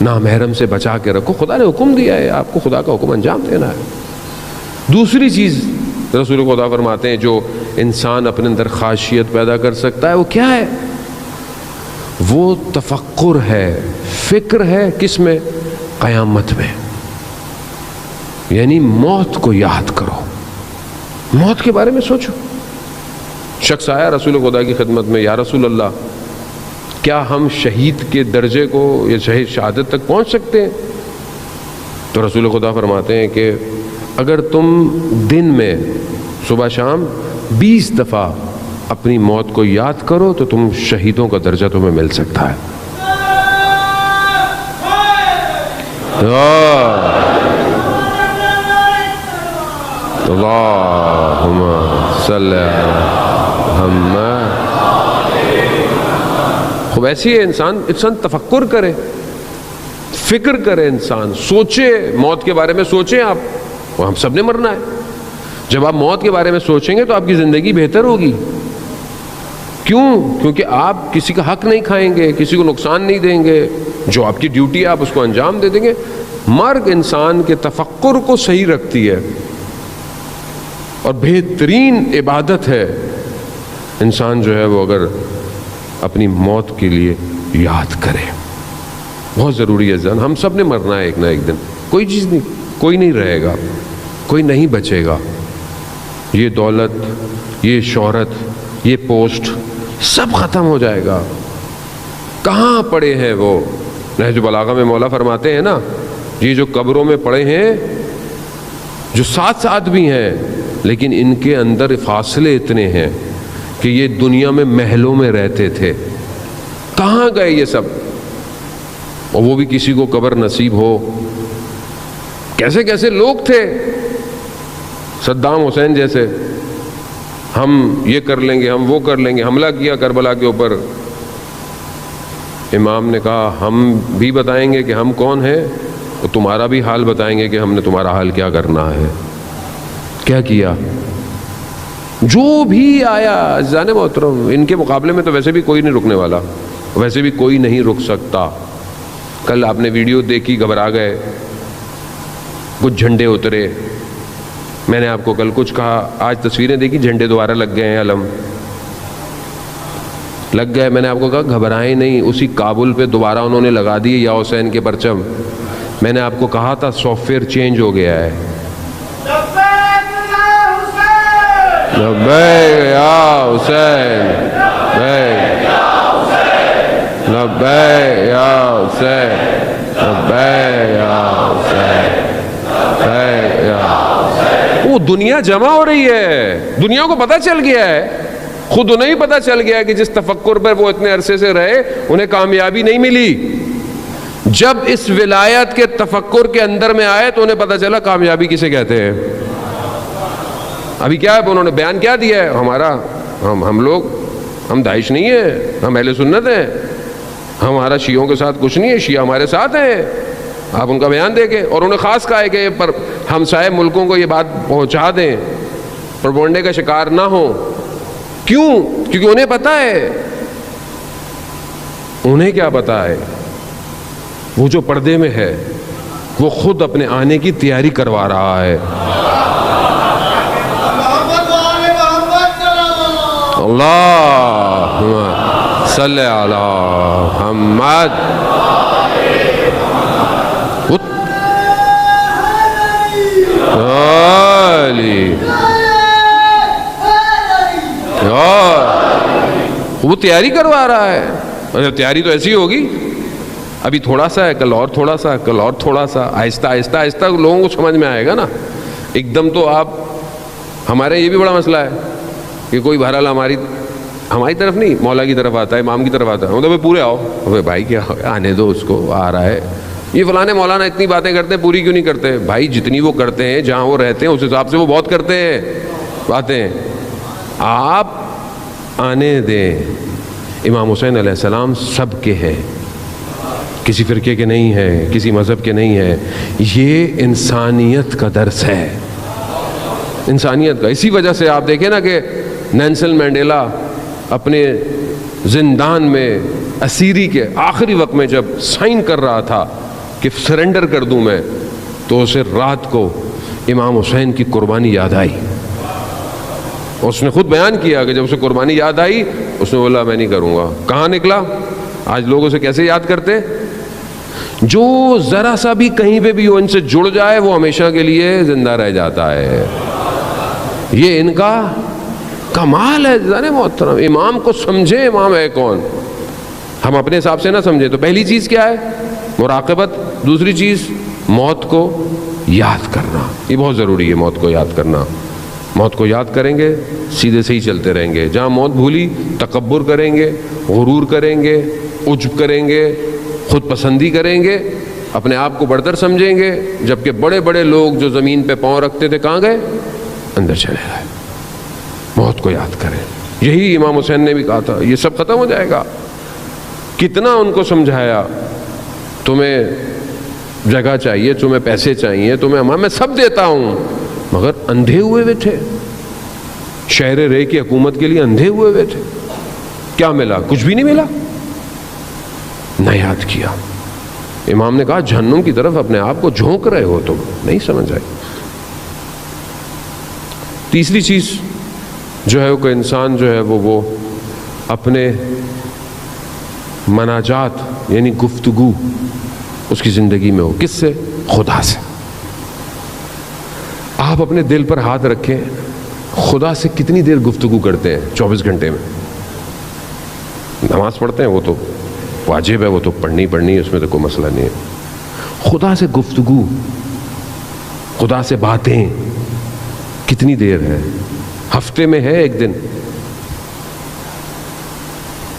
نامحرم سے بچا کے رکھو۔ خدا نے حکم دیا ہے، آپ کو خدا کا حکم انجام دینا ہے۔ دوسری چیز رسول خدا فرماتے ہیں جو انسان اپنے اندر خاشیت پیدا کر سکتا ہے، وہ کیا ہے؟ وہ تفکر ہے، فکر ہے، کس میں؟ قیامت میں، یعنی موت کو یاد کرو، موت کے بارے میں سوچو۔ شخص آیا رسول خدا کی خدمت میں، یا رسول اللہ کیا ہم شہید کے درجے کو یا شہید شہادت تک پہنچ سکتے ہیں؟ تو رسول خدا فرماتے ہیں کہ اگر تم دن میں صبح شام 20 دفعہ اپنی موت کو یاد کرو تو تم شہیدوں کا درجہ تمہیں مل سکتا ہے۔ اللہم صلی محمد۔ خوب ایسی ہے، انسان تفکر کرے، فکر کرے، انسان سوچے، موت کے بارے میں سوچیں۔ آپ، ہم سب نے مرنا ہے، جب آپ موت کے بارے میں سوچیں گے تو آپ کی زندگی بہتر ہوگی۔ کیوں؟ کیونکہ آپ کسی کا حق نہیں کھائیں گے، کسی کو نقصان نہیں دیں گے، جو آپ کی ڈیوٹی ہے آپ اس کو انجام دے دیں گے۔ مرگ انسان کے تفکر کو صحیح رکھتی ہے اور بہترین عبادت ہے انسان جو ہے وہ اگر اپنی موت کے لیے یاد کرے۔ بہت ضروری ہے جان، ہم سب نے مرنا ہے ایک نہ ایک دن، کوئی چیز نہیں، کوئی نہیں رہے گا، کوئی نہیں بچے گا۔ یہ دولت، یہ شہرت، یہ پوسٹ سب ختم ہو جائے گا۔ کہاں پڑے ہیں وہ؟ نہج البلاغہ میں مولا فرماتے ہیں نا، یہ جو قبروں میں پڑے ہیں، جو ساتھ ساتھ بھی ہیں لیکن ان کے اندر فاصلے اتنے ہیں کہ یہ دنیا میں محلوں میں رہتے تھے، کہاں گئے یہ سب؟ اور وہ بھی کسی کو قبر نصیب ہو۔ کیسے کیسے لوگ تھے، صدام حسین جیسے، ہم یہ کر لیں گے، ہم وہ کر لیں گے، حملہ کیا کربلا کے اوپر۔ امام نے کہا ہم بھی بتائیں گے کہ ہم کون ہیں اور تمہارا بھی حال بتائیں گے کہ ہم نے تمہارا حال کیا کرنا ہے۔ کیا کیا؟ جو بھی آیا عزیزان محترم، ان کے مقابلے میں تو ویسے بھی کوئی نہیں رکنے والا، ویسے بھی کوئی نہیں رک سکتا۔ کل آپ نے ویڈیو دیکھی، گھبرا گئے، کچھ جھنڈے اترے، میں نے آپ کو کل کچھ کہا، آج تصویریں دیکھی، جھنڈے دوبارہ لگ گئے ہیں، علم لگ گئے۔ میں نے آپ کو کہا گھبرائیں نہیں، اسی کابل پہ دوبارہ انہوں نے لگا دیے یا حسین کے پرچم۔ میں نے آپ کو کہا تھا سافٹ ویئر چینج ہو گیا ہے۔ لبیک یا حسین، لبیک یا حسین، لبیک یا حسین، لبیک یا حسین۔ وہ دنیا جمع ہو رہی ہے، دنیا کو پتہ چل گیا ہے، خود انہیں پتہ چل گیا کہ جس تفکر پر وہ اتنے عرصے سے رہے انہیں کامیابی نہیں ملی۔ جب اس ولایت کے تفکر کے اندر میں آئے تو انہیں پتہ چلا کامیابی کسے کہتے ہیں۔ ابھی کیا ہے، انہوں نے بیان کیا دیا ہے، ہمارا ہم لوگ، ہم داعش نہیں ہیں، ہم اہل سنت ہیں، ہمارا شیعوں کے ساتھ کچھ نہیں ہے، شیعہ ہمارے ساتھ ہیں۔ آپ ان کا بیان دے کے، اور انہوں نے خاص کہا ہے کہ پر ہمسائے ملکوں کو یہ بات پہنچا دیں، پروپیگنڈے کا شکار نہ ہوں۔ کیوں؟ کیونکہ انہیں پتہ ہے، انہیں کیا پتہ ہے، وہ جو پردے میں ہے وہ خود اپنے آنے کی تیاری کروا رہا ہے۔ اللہم صلی علی محمد۔ علی وہ تیاری کروا رہا ہے. اور تیاری تو ایسی ہوگی، ابھی تھوڑا سا ہے، کل اور تھوڑا سا، کل اور تھوڑا سا، آہستہ آہستہ آہستہ لوگوں کو سمجھ میں آئے گا نا. ایک دم تو آپ، ہمارے یہ بھی بڑا مسئلہ ہے کہ کوئی بہرحال ہماری طرف نہیں، مولا کی طرف آتا ہے، امام کی طرف آتا ہے، تو پورے آؤ. بھائی کیا آنے دو اس کو، آ رہا ہے. یہ فلانے مولانا اتنی باتیں کرتے ہیں، پوری کیوں نہیں کرتے؟ بھائی جتنی وہ کرتے ہیں جہاں وہ رہتے ہیں اس حساب سے وہ بہت کرتے ہیں باتیں. آپ آنے دیں. امام حسین علیہ السلام سب کے ہیں، کسی فرقے کے نہیں ہیں، کسی مذہب کے نہیں ہیں. یہ انسانیت کا درس ہے، انسانیت کا. اسی وجہ سے آپ دیکھیں نا کہ نیلسن مینڈیلا اپنے زندان میں اسیری کے آخری وقت میں جب سائن کر رہا تھا کہ سرنڈر کر دوں میں، تو اسے رات کو امام حسین کی قربانی یاد آئی. اس نے خود بیان کیا کہ جب اسے قربانی یاد آئی اس نے بولا میں نہیں کروں گا. کہاں نکلا؟ آج لوگ اسے کیسے یاد کرتے؟ جو ذرا سا بھی کہیں پہ بھی ان سے جڑ جائے وہ ہمیشہ کے لیے زندہ رہ جاتا ہے. یہ ان کا کمال ہے. جانے محترم، امام کو سمجھے امام ہے کون. ہم اپنے حساب سے نہ سمجھے. تو پہلی چیز کیا ہے؟ مراقبت. دوسری چیز موت کو یاد کرنا. یہ بہت ضروری ہے، موت کو یاد کرنا. موت کو یاد کریں گے سیدھے سے ہی چلتے رہیں گے. جہاں موت بھولی تکبر کریں گے، غرور کریں گے، عجب کریں گے، خود پسندی کریں گے، اپنے آپ کو بڑھتر سمجھیں گے. جبکہ بڑے بڑے لوگ جو زمین پہ پاؤں رکھتے تھے کہاں گئے؟ اندر چلے گئے. موت کو یاد کریں. یہی امام حسین نے بھی کہا تھا. یہ سب ختم ہو جائے گا. کتنا ان کو سمجھایا، تمہیں جگہ چاہیے، تمہیں پیسے چاہیے، تمہیں میں سب دیتا ہوں، مگر اندھے ہوئے ہوئے تھے. شہر رے کی حکومت کے لیے اندھے ہوئے ہوئے تھے. کیا ملا؟ کچھ بھی نہیں ملا. نہ یاد کیا. امام نے کہا جہنم کی طرف اپنے آپ کو جھونک رہے ہو، تم نہیں سمجھ آئی. تیسری چیز جو ہے کہ انسان جو ہے وہ اپنے مناجات یعنی گفتگو اس کی زندگی میں ہو. کس سے؟ خدا سے. آپ اپنے دل پر ہاتھ رکھیں، خدا سے کتنی دیر گفتگو کرتے ہیں 24 گھنٹے میں؟ نماز پڑھتے ہیں، وہ تو واجب ہے، وہ تو پڑھنی ہے، اس میں تو کوئی مسئلہ نہیں ہے. خدا سے گفتگو، خدا سے باتیں کتنی دیر ہے؟ ہفتے میں ہے ایک دن.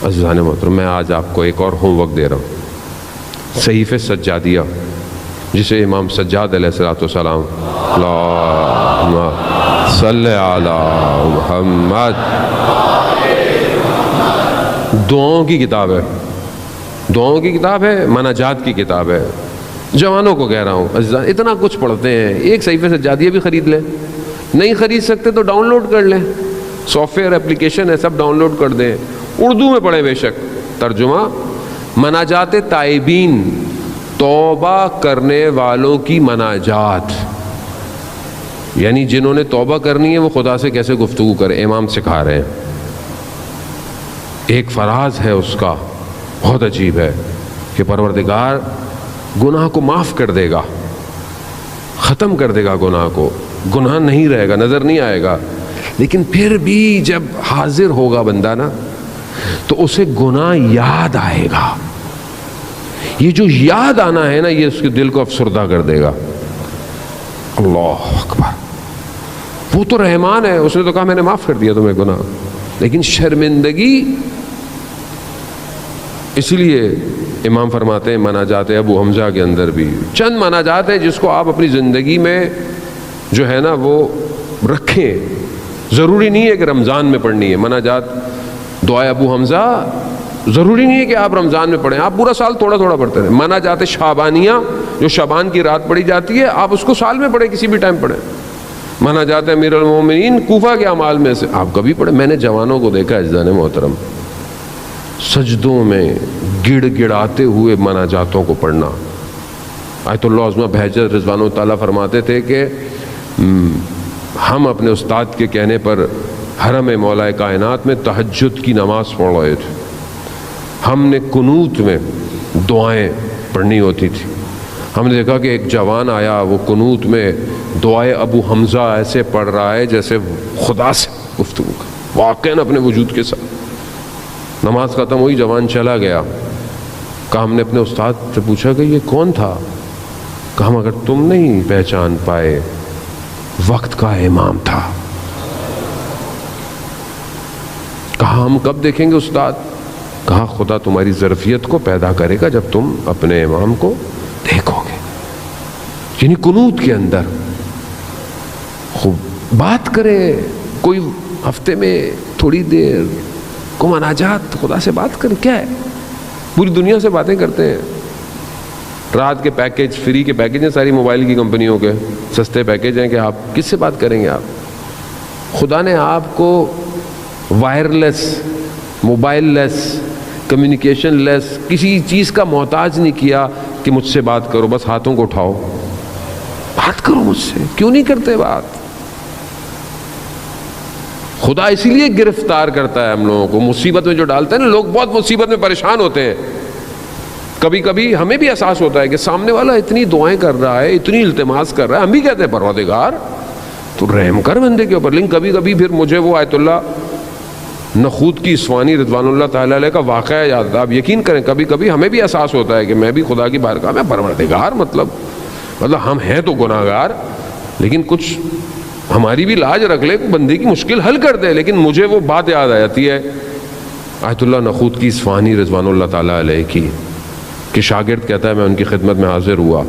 عزیزان محترم، میں آج آپ کو ایک اور ہوم ورک دے رہا ہوں. صحیفہ سجادیہ جسے امام سجاد علیہ السلام اللہم صلی علی محمد، دعاؤں کی کتاب ہے. دعاؤں کی کتاب ہے، مناجات کی کتاب ہے. جوانوں کو کہہ رہا ہوں عزیزان، اتنا کچھ پڑھتے ہیں، ایک صحیفہ سجادیہ بھی خرید لیں. نہیں خرید سکتے تو ڈاؤن لوڈ کر لیں. سافٹ ویئر اپلیکیشن ہے، سب ڈاؤن لوڈ کر دیں. اردو میں پڑھیں بے شک. ترجمہ مناجات تائبین، توبہ کرنے والوں کی مناجات، یعنی جنہوں نے توبہ کرنی ہے وہ خدا سے کیسے گفتگو کریں. امام سکھا رہے ہیں. ایک فراز ہے اس کا بہت عجیب ہے کہ پروردگار گناہ کو معاف کر دے گا، ختم کر دے گا گناہ کو. گناہ نہیں رہے گا، نظر نہیں آئے گا. لیکن پھر بھی جب حاضر ہوگا بندہ نا تو اسے گناہ یاد آئے گا. یہ جو یاد آنا ہے نا یہ اس کے دل کو افسردہ کر دے گا. اللہ اکبر. وہ تو رحمان ہے، اس نے تو کہا میں نے معاف کر دیا تمہیں گناہ. لیکن شرمندگی، اس لیے امام فرماتے ہیں مناجات ابو حمزہ کے اندر بھی چند مناجات ہیں جس کو آپ اپنی زندگی میں جو ہے نا وہ رکھیں. ضروری نہیں ہے کہ رمضان میں پڑھنی ہے مناجات. دعائے ابو حمزہ ضروری نہیں ہے کہ آپ رمضان میں پڑھیں، آپ پورا سال تھوڑا تھوڑا پڑھتے رہیں. مناجات شعبانیہ جو شعبان کی رات پڑھی جاتی ہے آپ اس کو سال میں پڑھیں، کسی بھی ٹائم پڑھیں. مناجات امیر المومنین کوفہ کے اعمال میں سے آپ کبھی پڑھیں. میں نے جوانوں کو دیکھا عزیزان محترم سجدوں میں گڑ گڑاتے ہوئے مناجاتوں کو پڑھنا. آیت اللہ عظمہ بہجت رضوان اللہ تعالیٰ فرماتے تھے کہ ہم اپنے استاد کے کہنے پر حرم مولا کائنات میں تہجد کی نماز پڑھ رہے تھے. ہم نے قنوت میں دعائیں پڑھنی ہوتی تھی. ہم نے دیکھا کہ ایک جوان آیا، وہ قنوت میں دعائے ابو حمزہ ایسے پڑھ رہا ہے جیسے خدا سے گفتگو کر، واقعاً اپنے وجود کے ساتھ. نماز ختم ہوئی، جوان چلا گیا. کہا ہم نے اپنے استاد سے پوچھا کہ یہ کون تھا؟ کہا مگر تم نہیں پہچان پائے، وقت کا امام تھا. کہا ہم کب دیکھیں گے استاد؟ کہا خدا تمہاری ظرفیت کو پیدا کرے گا جب تم اپنے امام کو دیکھو گے. یعنی قنوت کے اندر خوب بات کرے، کوئی ہفتے میں تھوڑی دیر کو مناجات خدا سے بات کریں. کیا ہے، پوری دنیا سے باتیں کرتے ہیں. رات کے پیکج، فری کے پیکج ہیں ساری موبائل کی کمپنیوں کے، سستے پیکج ہیں کہ آپ کس سے بات کریں گے. آپ خدا نے آپ کو وائرلیس، موبائل لیس، کمیونیکیشن لیس، کسی چیز کا محتاج نہیں کیا کہ مجھ سے بات کرو، بس ہاتھوں کو اٹھاؤ بات کرو مجھ سے. کیوں نہیں کرتے بات؟ خدا اسی لیے گرفتار کرتا ہے ہم لوگوں کو، مصیبت میں جو ڈالتا ہے نا. لوگ بہت مصیبت میں پریشان ہوتے ہیں. کبھی کبھی ہمیں بھی احساس ہوتا ہے کہ سامنے والا اتنی دعائیں کر رہا ہے، اتنی التماس کر رہا ہے، ہم بھی کہتے ہیں پروردگار تو رحم کر بندے کے اوپر. لیکن کبھی کبھی پھر مجھے وہ آیت اللہ نخود کی اسوانی رضوان اللہ تعالیٰ علیہ کا واقعہ یاد آتا. آپ یقین کریں کبھی کبھی ہمیں بھی احساس ہوتا ہے کہ میں بھی خدا کی بارگاہ میں پروردگار، مطلب ہم ہیں تو گناہ گار، لیکن کچھ ہماری بھی لاج رکھ لے، بندے کی مشکل حل کر دے. لیکن مجھے وہ بات یاد آ جاتی ہے آیت اللہ نخود کی اصفہانی رضوان اللہ تعالیٰ علیہ کی، کہ شاگرد کہتا ہے میں ان کی خدمت میں حاضر ہوا،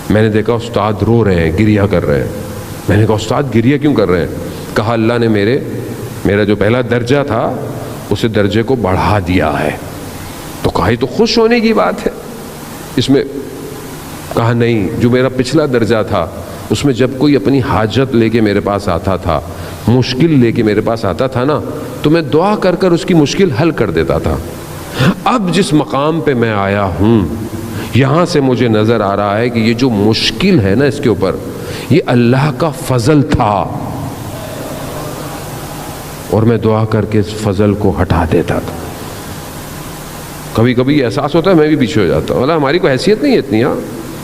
میں نے دیکھا استاد رو رہے ہیں، گریہ کر رہے ہیں. میں نے کہا استاد گریہ کیوں کر رہے ہیں؟ کہا اللہ نے میرا جو پہلا درجہ تھا اسے درجے کو بڑھا دیا ہے. تو کہا یہ تو خوش ہونے کی بات ہے اس میں. کہا نہیں، جو میرا پچھلا درجہ تھا اس میں جب کوئی اپنی حاجت لے کے میرے پاس آتا تھا، مشکل لے کے میرے پاس آتا تھا نا، تو میں دعا کر کر اس کی مشکل حل کر دیتا تھا. اب جس مقام پہ میں آیا ہوں یہاں سے مجھے نظر آ رہا ہے کہ یہ جو مشکل ہے نا اس کے اوپر، یہ اللہ کا فضل تھا، اور میں دعا کر کے اس فضل کو ہٹا دیتا تھا. کبھی کبھی احساس ہوتا ہے میں بھی پیچھے ہو جاتا ہوں، والا ہماری کوئی حیثیت نہیں ہے اتنی، ہاں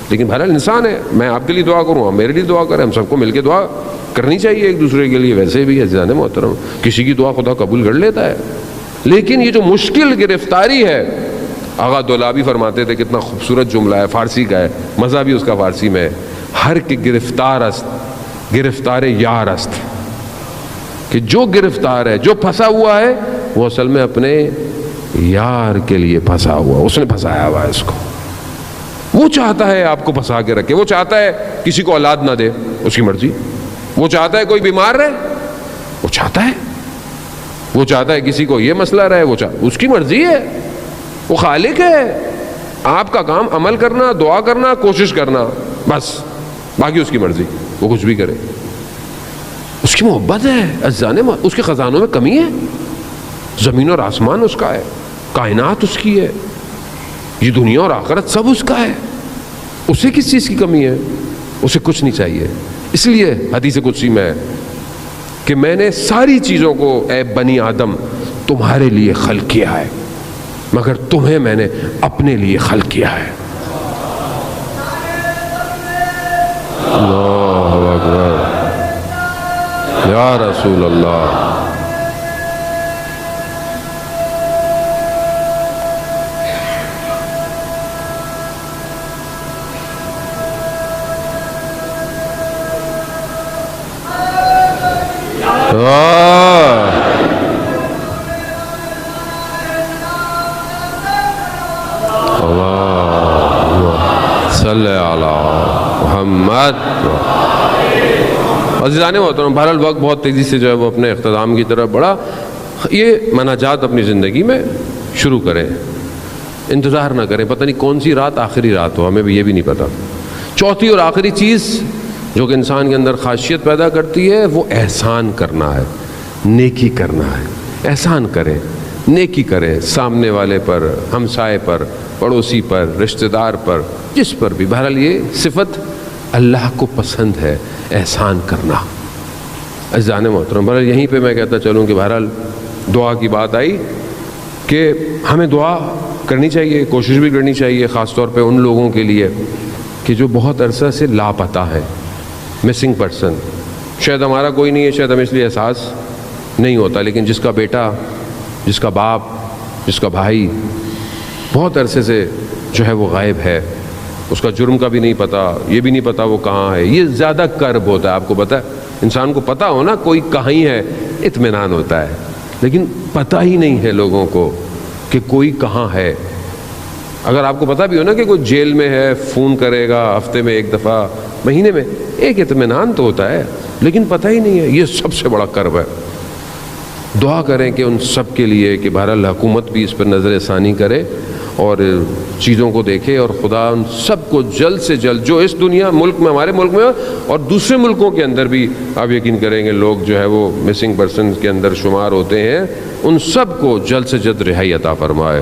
لیکن بہرحال انسان ہے. میں آپ کے لیے دعا کروں، آپ میرے لیے دعا کریں، ہم سب کو مل کے دعا کرنی چاہیے ایک دوسرے کے لیے. ویسے بھی عزیزان محترم کسی کی دعا خدا قبول کر لیتا ہے، لیکن یہ جو مشکل گرفتاری ہے، آغا دولابی فرماتے تھے، کتنا خوبصورت جملہ ہے، فارسی کا ہے، مزہ بھی اس کا فارسی میں ہے، ہر کے گرفتار است گرفتار یار است. کہ جو گرفتار ہے، جو پھنسا ہوا ہے، وہ اصل میں اپنے یار کے لیے پھنسا ہوا، اس نے پھنسایا ہوا ہے اس کو. وہ چاہتا ہے آپ کو پھنسا کے رکھے، وہ چاہتا ہے کسی کو اولاد نہ دے، اس کی مرضی. وہ چاہتا ہے کوئی بیمار رہے، وہ چاہتا ہے. وہ چاہتا ہے کسی کو یہ مسئلہ رہے، اس کی مرضی ہے. وہ خالق ہے. آپ کا کام عمل کرنا، دعا کرنا، کوشش کرنا، بس. باقی اس کی مرضی، وہ کچھ بھی کرے. اس کی محبت ہے عزیزان، اس کے خزانوں میں کمی ہے؟ زمین اور آسمان اس کا ہے، کائنات اس کی ہے، یہ دنیا اور آخرت سب اس کا ہے. اسے کس چیز کی کمی ہے؟ اسے کچھ نہیں چاہیے. اس لیے حدیث قدسی میں ہے کہ میں نے ساری چیزوں کو اے بنی آدم تمہارے لیے خلق کیا ہے، مگر تمہیں میں نے اپنے لیے خلق کیا ہے. اللہ اکبر یا رسول اللہ. صلی علی محمد. عزیزان محترم، بہرحال وقت بہت تیزی سے جو ہے وہ اپنے اختتام کی طرف بڑھا. یہ مناجات اپنی زندگی میں شروع کریں، انتظار نہ کریں پتہ نہیں کون سی رات آخری رات ہو، ہمیں بھی یہ بھی نہیں پتہ. چوتھی اور آخری چیز جو کہ انسان کے اندر خاصیت پیدا کرتی ہے وہ احسان کرنا ہے، نیکی کرنا ہے. احسان کریں، نیکی کریں، سامنے والے پر، ہمسائے پر، پڑوسی پر، رشتہ دار پر، جس پر بھی. بہرحال یہ صفت اللہ کو پسند ہے، احسان کرنا. عزیزان محترم، بہرحال یہیں پہ میں کہتا چلوں کہ بہرحال دعا کی بات آئی کہ ہمیں دعا کرنی چاہیے، کوشش بھی کرنی چاہیے، خاص طور پہ ان لوگوں کے لیے کہ جو بہت عرصہ سے لاپتہ ہے، مسنگ پرسن. شاید ہمارا کوئی نہیں ہے، شاید ہمیں اس لیے احساس نہیں ہوتا، لیکن جس کا بیٹا، جس کا باپ جس کا بھائی بہت عرصے سے جو ہے وہ غائب ہے، اس کا جرم کا بھی نہیں پتہ، یہ بھی نہیں پتہ وہ کہاں ہے، یہ زیادہ کرب ہوتا ہے. آپ کو پتہ ہے انسان کو پتہ ہو نا کوئی کہاں ہی ہے اطمینان ہوتا ہے، لیکن پتہ ہی نہیں ہے لوگوں کو کہ کوئی کہاں ہے. اگر آپ کو پتہ بھی ہو نا کہ کوئی جیل میں ہے، فون کرے گا ہفتے میں ایک دفعہ، مہینے میں ایک، اطمینان تو ہوتا ہے، لیکن پتہ ہی نہیں ہے. یہ سب سے بڑا کرب ہے. دعا کریں کہ ان سب کے لیے کہ بہرحال حکومت بھی اس پر نظر ثانی کرے اور چیزوں کو دیکھے، اور خدا ان سب کو جلد سے جلد، جو اس دنیا ملک میں، ہمارے ملک میں اور دوسرے ملکوں کے اندر بھی آپ یقین کریں گے لوگ جو ہے وہ مسنگ پرسن کے اندر شمار ہوتے ہیں، ان سب کو جلد سے جلد رہائی عطا فرمائے.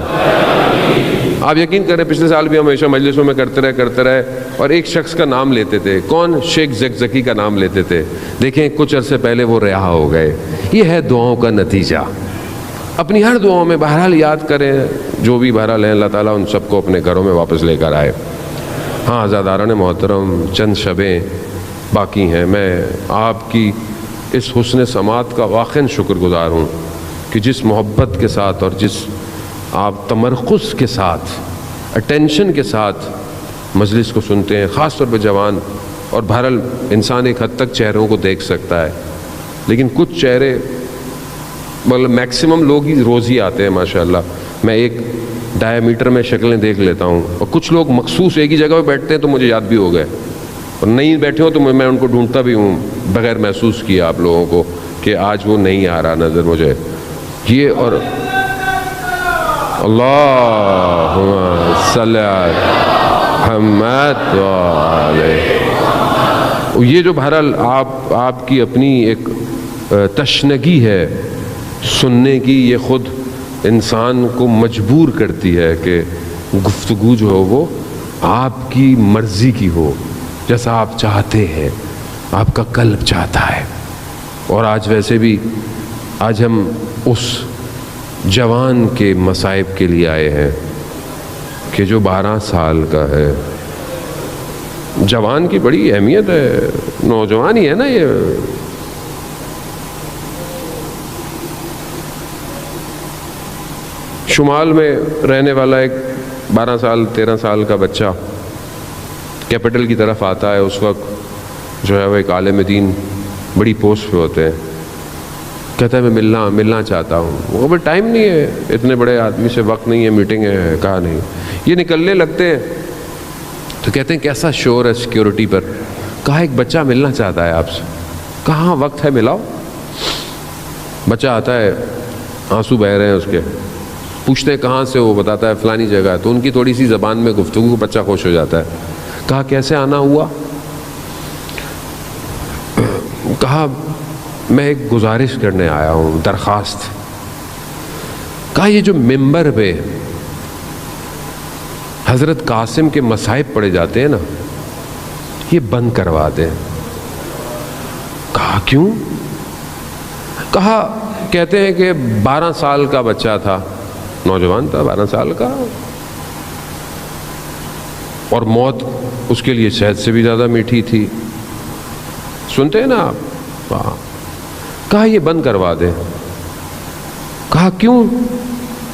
آپ یقین کریں پچھلے سال بھی ہم ہمیشہ مجلسوں میں کرتے رہے اور ایک شخص کا نام لیتے تھے. کون؟ شیخ زکزکی کا نام لیتے تھے. دیکھیں کچھ عرصے پہلے وہ رہا ہو گئے. یہ ہے دعاؤں کا نتیجہ. اپنی ہر دعاؤں میں بہرحال یاد کریں، جو بھی بہرحال ہیں اللہ تعالیٰ ان سب کو اپنے گھروں میں واپس لے کر آئے. ہاں عزاداران محترم، چند شبیں باقی ہیں. میں آپ کی اس حسن سماعت کا واقعاً شکر گزار ہوں کہ جس محبت کے ساتھ اور جس آپ تمرکز کے ساتھ، اٹینشن کے ساتھ مجلس کو سنتے ہیں، خاص طور پہ جوان. اور بہرحال انسان ایک حد تک چہروں کو دیکھ سکتا ہے، لیکن کچھ چہرے مطلب میکسیمم لوگ ہی روز ہی آتے ہیں ماشاءاللہ. میں ایک ڈایا میٹر میں شکلیں دیکھ لیتا ہوں، اور کچھ لوگ مخصوص ایک ہی جگہ پہ بیٹھتے ہیں تو مجھے یاد بھی ہو گئے، اور نہیں بیٹھے ہوں تو میں ان کو ڈھونڈتا بھی ہوں بغیر محسوس کیا آپ لوگوں کو کہ آج وہ نہیں آ رہا نظر مجھے. یہ اور اللہم صلی علی محمد یہ جو بہرحال آپ کی اپنی ایک تشنگی ہے سننے کی، یہ خود انسان کو مجبور کرتی ہے کہ گفتگو جو ہو وہ آپ کی مرضی کی ہو، جیسا آپ چاہتے ہیں، آپ کا قلب چاہتا ہے. اور آج ویسے بھی آج ہم اس جوان کے مصائب کے لیے آئے ہیں کہ جو 12 سال کا ہے. جوان کی بڑی اہمیت ہے، نوجوان ہی ہے نا یہ. شمال میں رہنے والا ایک 12 سال 13 سال کا بچہ کیپٹل کی طرف آتا ہے. اس وقت جو ہے وہ ایک عالم دین بڑی پوسٹ پہ ہوتے ہیں. کہتا ہے میں ملنا چاہتا ہوں. وہ بھائی ٹائم نہیں ہے، اتنے بڑے آدمی سے وقت نہیں ہے، میٹنگ ہے. کہا نہیں. یہ نکلنے لگتے ہیں تو کہتے ہیں کیسا شور ہے سیکیورٹی پر. کہا ایک بچہ ملنا چاہتا ہے آپ سے. کہاں وقت ہے ملاؤ. بچہ آتا ہے، آنسو بہہ رہے ہیں اس کے. پوچھتے ہیں کہاں سے، وہ بتاتا ہے فلانی جگہ. تو ان کی تھوڑی سی زبان میں گفتگو، بچہ خوش ہو جاتا ہے. کہا کیسے آنا ہوا. کہا میں ایک گزارش کرنے آیا ہوں، درخواست. کہا یہ جو ممبر پہ حضرت قاسم کے مصائب پڑے جاتے ہیں نا، یہ بند کروا دیں. کہا کیوں. کہا کہتے ہیں کہ 12 سال کا بچہ تھا، نوجوان تھا 12 سال کا، اور موت اس کے لیے شہد سے بھی زیادہ میٹھی تھی. سنتے ہیں نا آپ. کہا یہ بند کروا دیں. کہا کیوں.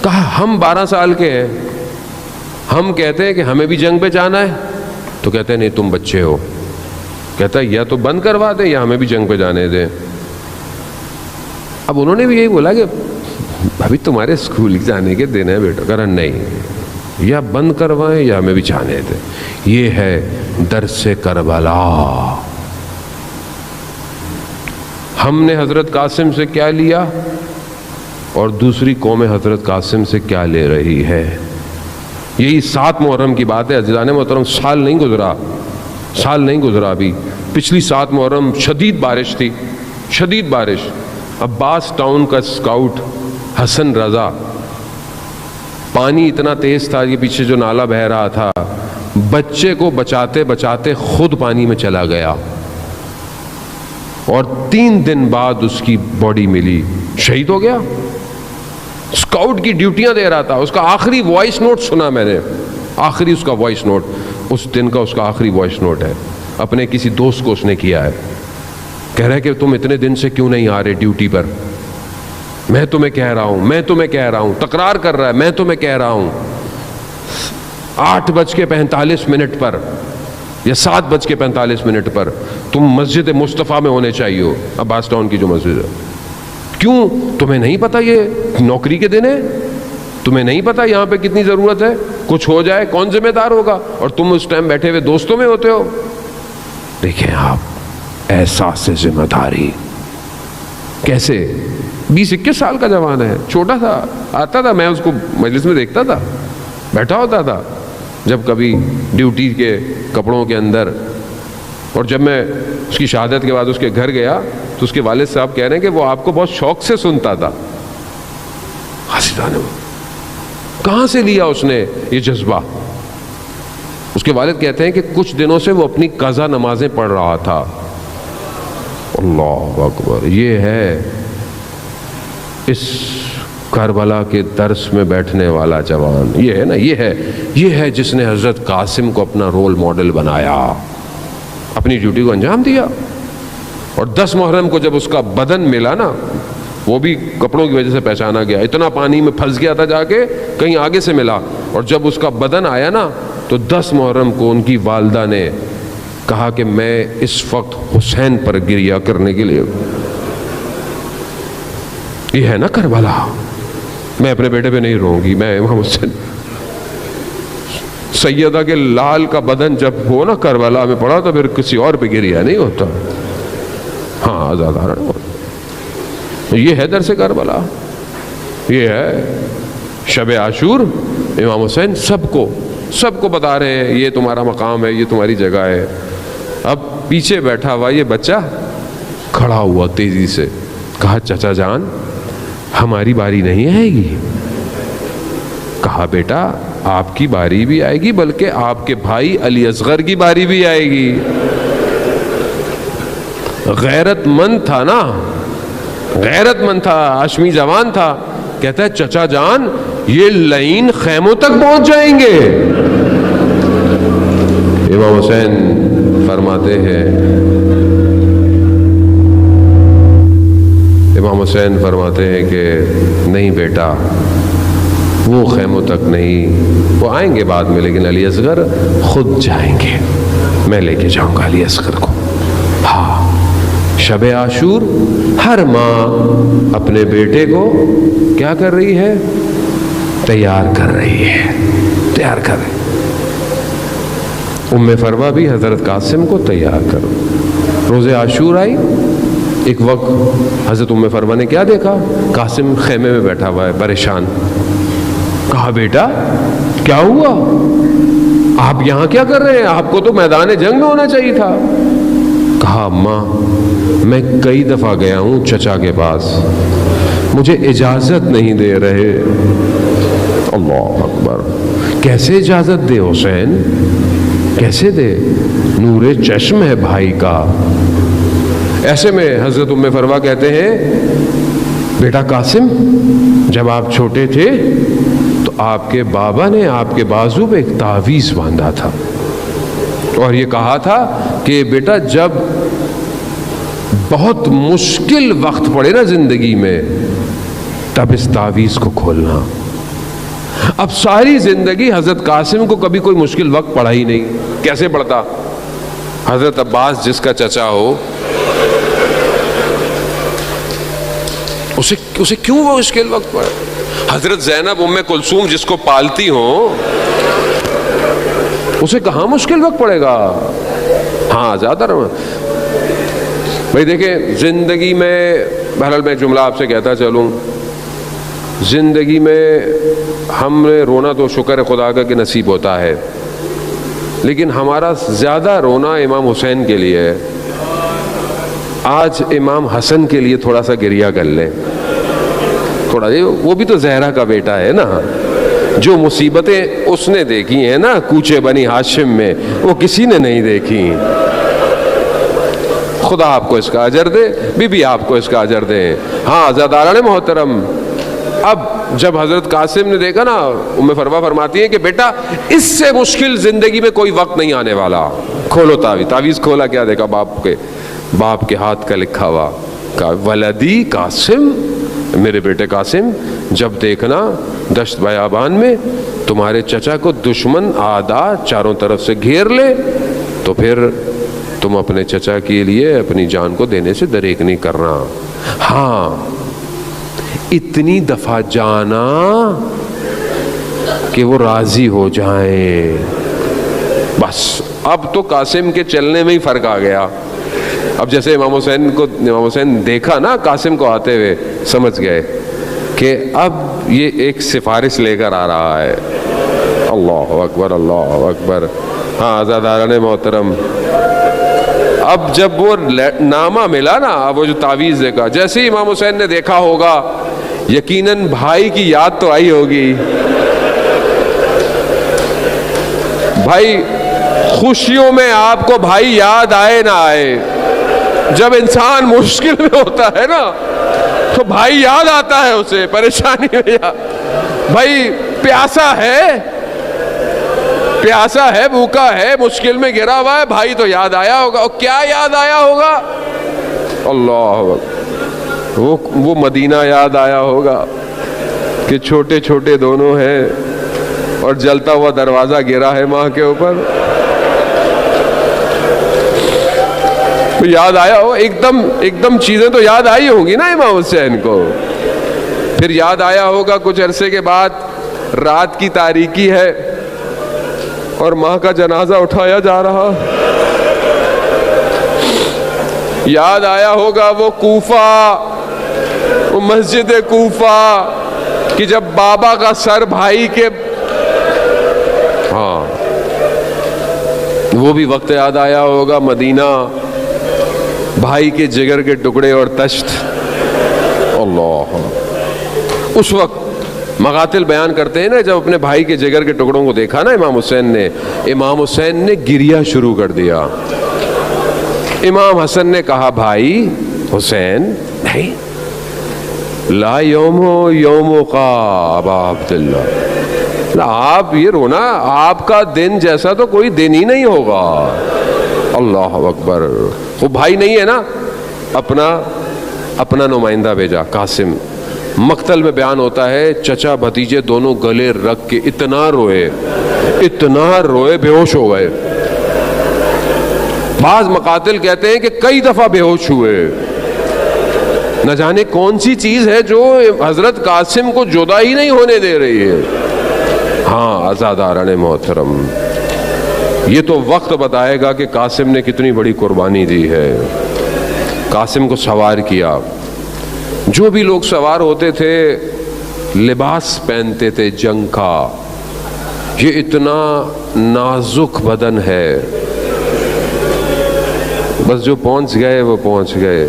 کہا ہم 12 سال کے ہیں، ہم کہتے ہیں کہ ہمیں بھی جنگ پہ جانا ہے، تو کہتے ہیں نہیں تم بچے ہو. کہتا ہے یا تو بند کروا دیں یا ہمیں بھی جنگ پہ جانے دیں. اب انہوں نے بھی یہی بولا کہ ابھی تمہارے اسکول جانے کے دن ہے بیٹا. کہا نہیں، یا بند کروائیں یا ہمیں بھی جانے دیں. یہ ہے درس کربلا. ہم نے حضرت قاسم سے کیا لیا اور دوسری قوم حضرت قاسم سے کیا لے رہی ہے. یہی 7 محرم کی بات ہے عزیزان محترم. سال نہیں گزرا ابھی. پچھلی 7 محرم شدید بارش تھی، شدید بارش. عباس ٹاؤن کا اسکاؤٹ حسن رضا، پانی اتنا تیز تھا کہ پیچھے جو نالا بہہ رہا تھا، بچے کو بچاتے بچاتے خود پانی میں چلا گیا، اور 3 دن بعد اس کی باڈی ملی. شہید ہو گیا. اسکاؤٹ کی ڈیوٹیاں دے رہا تھا. اس کا آخری وائس نوٹ سنا میں نے، آخری اس کا وائس نوٹ، اس دن کا اس کا آخری وائس نوٹ ہے. اپنے کسی دوست کو اس نے کیا ہے. کہہ رہا ہے کہ تم اتنے دن سے کیوں نہیں آ رہے ڈیوٹی پر. میں تمہیں کہہ رہا ہوں، میں تمہیں کہہ رہا ہوں، تکرار کر رہا ہے، میں تمہیں کہہ رہا ہوں. 8:45 پر یا 7:45 پر تم مسجد مصطفیٰ میں ہونے چاہیے ہو، عباس ٹاؤن کی جو مسجد ہے. کیوں؟ تمہیں نہیں پتا یہ نوکری کے دن ہے؟ تمہیں نہیں پتا یہاں پہ کتنی ضرورت ہے؟ کچھ ہو جائے کون ذمہ دار ہوگا؟ اور تم اس ٹائم بیٹھے ہوئے دوستوں میں ہوتے ہو. دیکھیں آپ احساس ذمہ داری کیسے. 20-21 سال کا جوان ہے، چھوٹا تھا، آتا تھا، میں اس کو مجلس میں دیکھتا تھا، بیٹھا ہوتا تھا جب کبھی ڈیوٹی کے کپڑوں کے اندر. اور جب میں اس کی شہادت کے بعد اس کے گھر گیا تو اس کے والد صاحب کہہ رہے ہیں کہ وہ آپ کو بہت شوق سے سنتا تھا. کہاں سے لیا اس نے یہ جذبہ؟ اس کے والد کہتے ہیں کہ کچھ دنوں سے وہ اپنی قضا نمازیں پڑھ رہا تھا. اللہ اکبر. یہ ہے اس کربلا کے درس میں بیٹھنے والا جوان. یہ ہے نا، یہ ہے جس نے حضرت قاسم کو اپنا رول ماڈل بنایا، اپنی ڈیوٹی کو انجام دیا. اور 10 محرم کو جب اس کا بدن ملا نا، وہ بھی کپڑوں کی وجہ سے پہچانا گیا، اتنا پانی میں پھنس گیا تھا، جا کے کہیں آگے سے ملا. اور جب اس کا بدن آیا نا تو 10 محرم کو ان کی والدہ نے کہا کہ میں اس وقت حسین پر گریہ کرنے کے لیے. یہ ہے نا کربلا. میں اپنے بیٹے پہ نہیں رہوں گی، میں امام حسین. سیدہ کے لال کا بدن جب ہو نا کربلا میں پڑا تو پھر کسی اور پہ گریہ نہیں ہوتا. ہاں آزادارہ. یہ ہے درس کربلا، یہ ہے شب عاشور. امام حسین سب کو بتا رہے ہیں یہ تمہارا مقام ہے، یہ تمہاری جگہ ہے. اب پیچھے بیٹھا ہوا یہ بچہ کھڑا ہوا تیزی سے، کہا چچا جان ہماری باری نہیں آئے گی؟ کہا بیٹا آپ کی باری بھی آئے گی، بلکہ آپ کے بھائی علی اصغر کی باری بھی آئے گی. غیرت مند تھا نا، غیرت مند تھا، ہاشمی جوان تھا. کہتا ہے چچا جان یہ لعین خیموں تک پہنچ جائیں گے. امام حسین فرماتے ہیں، امام حسین فرماتے ہیں کہ نہیں بیٹا وہ خیموں تک نہیں، وہ آئیں گے بعد میں، لیکن علی اصغر خود جائیں گے، میں لے کے جاؤں گا علی اصغر کو. ہاں شب عاشور ہر ماں اپنے بیٹے کو کیا کر رہی ہے؟ تیار کر رہی ہے، تیار کر رہی. ام فروا بھی حضرت قاسم کو تیار کرو. روز عاشور آئی، ایک وقت حضرت ام فروا نے کیا دیکھا؟ قاسم خیمے میں بیٹھا ہوا ہے پریشان. کہا بیٹا کیا ہوا؟ آپ یہاں کیا کر رہے ہیں؟ آپ کو تو میدان جنگ میں ہونا چاہیے تھا. کہا ماں میں کئی دفعہ گیا ہوں چچا کے پاس، مجھے اجازت نہیں دے رہے. اللہ اکبر. کیسے اجازت دے حسین، کیسے دے؟ نور چشم ہے بھائی کا. ایسے میں حضرت ام فروا کہتے ہیں بیٹا قاسم جب آپ چھوٹے تھے تو آپ کے بابا نے آپ کے بازو پہ ایک تعویذ باندھا تھا اور یہ کہا تھا کہ بیٹا جب بہت مشکل وقت پڑے نا زندگی میں تب اس تعویذ کو کھولنا. اب ساری زندگی حضرت قاسم کو کبھی کوئی مشکل وقت پڑا ہی نہیں. کیسے پڑتا؟ حضرت عباس جس کا چچا ہو اسے کیوں وہ مشکل وقت پڑا؟ حضرت زینب ام کلثوم جس کو پالتی ہوں اسے کہاں مشکل وقت پڑے گا؟ ہاں زیادہ بھائی دیکھیں زندگی میں، بہرحال میں جملہ آپ سے کہتا چلوں، زندگی میں ہم نے رونا تو شکر ہے خدا کا کہ نصیب ہوتا ہے، لیکن ہمارا زیادہ رونا امام حسین کے لیے ہے. آج امام حسن کے لیے تھوڑا سا گریہ کر لیں، تھوڑا. وہ بھی تو زہرا کا بیٹا ہے نا. جو مصیبتیں اس نے دیکھی ہیں نا کوچے بنی ہاشم میں، وہ کسی نے نہیں دیکھی. خدا آپ کو اس کا اجر دے، بی بی آپ کو اس کا اجر دے. ہاں عزاداران محترم، اب جب حضرت قاسم نے دیکھا نا، ام فروا فرماتی ہیں کہ بیٹا اس سے مشکل زندگی میں کوئی وقت نہیں آنے والا. کھولو تعویذ کھولا، کیا دیکھا؟ باپ کے ہاتھ کا لکھا ہوا ولدی قاسم میرے بیٹے قاسم جب دیکھنا دشت بیابان میں تمہارے چچا کو دشمن آدھا چاروں طرف سے گھیر لے تو پھر تم اپنے چچا کے لیے اپنی جان کو دینے سے دریغ نہیں کرنا. ہاں اتنی دفعہ جانا کہ وہ راضی ہو جائیں بس. اب تو قاسم کے چلنے میں ہی فرق آ گیا. اب جیسے امام حسین دیکھا نا قاسم کو آتے ہوئے سمجھ گئے کہ اب یہ ایک سفارش لے کر آ رہا ہے. اللہ اکبر اللہ اکبر. ہاں عزاداران محترم اب جب وہ نامہ ملا نا وہ جو تعویذ دیکھا جیسے ہی امام حسین نے دیکھا ہوگا یقیناً بھائی کی یاد تو آئی ہوگی. بھائی خوشیوں میں آپ کو بھائی یاد آئے نہ آئے جب انسان مشکل میں ہوتا ہے نا تو بھائی یاد آتا ہے اسے پریشانی میں. بھائی پیاسا ہے بھوکا ہے مشکل میں گرا ہوا ہے بھائی تو یاد آیا ہوگا. اور کیا یاد آیا ہوگا؟ اللہ وہ مدینہ یاد آیا ہوگا کہ چھوٹے چھوٹے دونوں ہیں اور جلتا ہوا دروازہ گرا ہے ماں کے اوپر. تو یاد آیا ہو ایک دم چیزیں تو یاد آئی ہوں گی نا امام حسین کو. پھر یاد آیا ہوگا کچھ عرصے کے بعد رات کی تاریکی ہے اور ماں کا جنازہ اٹھایا جا رہا. یاد آیا ہوگا وہ کوفہ وہ مسجد کوفہ کہ جب بابا کا سر بھائی کے ہاں وہ بھی وقت یاد آیا ہوگا. مدینہ بھائی کے جگر کے ٹکڑے اور تشت. اللہ اس وقت مقاتل بیان کرتے ہیں نا جب اپنے بھائی کے جگر کے ٹکڑوں کو دیکھا نا امام حسین نے گریا شروع کر دیا. امام حسن نے کہا بھائی حسین نہیں لا یوم کا ابا عبداللہ آپ یہ رونا آپ کا دن جیسا تو کوئی دن ہی نہیں ہوگا. اللہ اکبر. وہ بھائی نہیں ہے نا اپنا نمائندہ بھیجا قاسم. مقتل میں بیان ہوتا ہے چچا بھتیجے دونوں گلے رکھ کے اتنا روئے بے ہوش ہو گئے. بعض مقاتل کہتے ہیں کہ کئی دفعہ بے ہوش ہوئے. نہ جانے کون سی چیز ہے جو حضرت قاسم کو جدا ہی نہیں ہونے دے رہی ہے. ہاں عزاداران محترم یہ تو وقت بتائے گا کہ قاسم نے کتنی بڑی قربانی دی ہے. قاسم کو سوار کیا. جو بھی لوگ سوار ہوتے تھے لباس پہنتے تھے جنگ کا. یہ اتنا نازک بدن ہے بس جو پہنچ گئے وہ پہنچ گئے.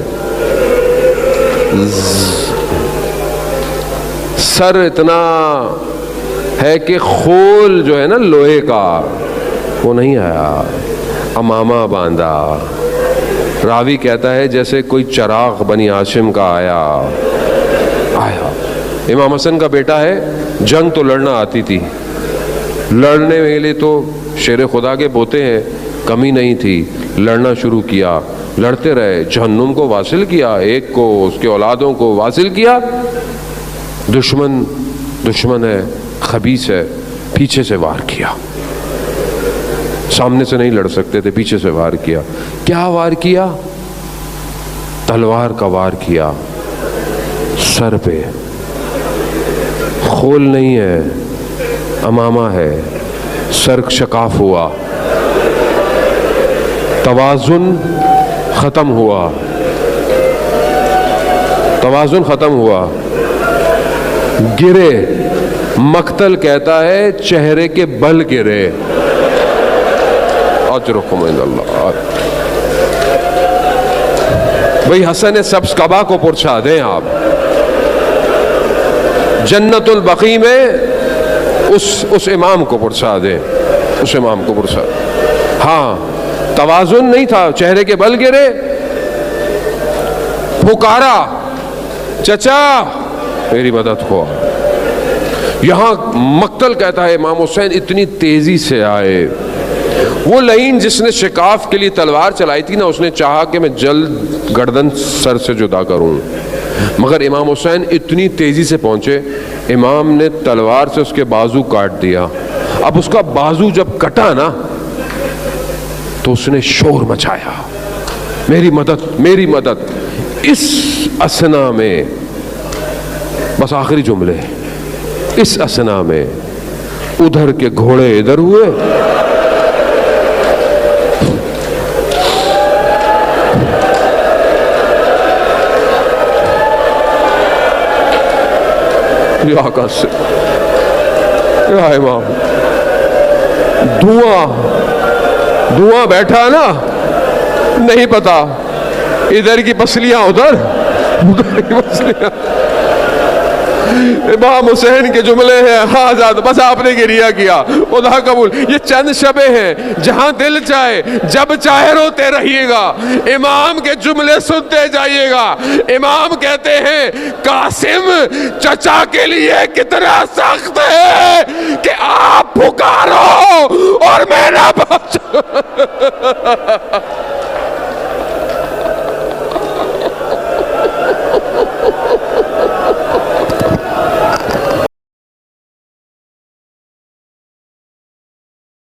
سر اتنا ہے کہ خول جو ہے نا لوہے کا وہ نہیں آیا. امامہ باندھا. راوی کہتا ہے جیسے کوئی چراغ بنی ہاشم کا آیا. امام حسن کا بیٹا ہے. جنگ تو لڑنا آتی تھی. لڑنے کے لیے تو شیر خدا کے پوتے ہیں کمی نہیں تھی. لڑنا شروع کیا. لڑتے رہے. جہنم کو واصل کیا. ایک کو اس کے اولادوں کو واصل کیا. دشمن ہے خبیث ہے. پیچھے سے وار کیا. سامنے سے نہیں لڑ سکتے تھے. پیچھے سے وار کیا. کیا وار کیا؟ تلوار کا وار کیا. سر پہ خول نہیں ہے امامہ ہے. سر شکاف ہوا. توازن ختم ہوا. گرے. مقتل کہتا ہے چہرے کے بل گرے. اجرکم عند اللہ. بھئی حسن سبز قبا کو پرچھا دیں آپ. جنت البقیع میں اس امام کو پرچھا دیں. اس امام کو پرچھا. ہاں توازن نہیں تھا. چہرے کے بل گرے. پکارا چچا میری مدد کو. یہاں مقتل کہتا ہے امام حسین اتنی تیزی سے آئے. وہ لعین جس نے شکاف کے لیے تلوار چلائی تھی نا اس نے چاہا کہ میں جلد گردن سر سے جدا کروں. مگر امام حسین اتنی تیزی سے پہنچے، امام نے تلوار سے اس کے بازو کاٹ دیا۔ اب اس کا بازو جب کٹا نا تو اس نے شور مچایا، میری مدد میری مدد۔ اس اسنا میں بس آخری جملے، اس اسنا میں ادھر کے گھوڑے ادھر ہوئے، یا آقا سے یا امام، دھواں بیٹھا نا، نہیں پتا ادھر کی پسلیاں ادھر کی پسلیاں۔ امام حسین کے جملے ہیں، ہاں آزاد، بس آپ نے گریہ کیا، خدا قبول۔ یہ چند شبیں ہیں جہاں دل چاہے جب چاہے روتے رہیے گا، امام کے جملے سنتے جائیے گا۔ امام کہتے ہیں قاسم چچا کے لیے کتنا سخت ہے کہ آپ پکارو اور میں نہ پہنچوں۔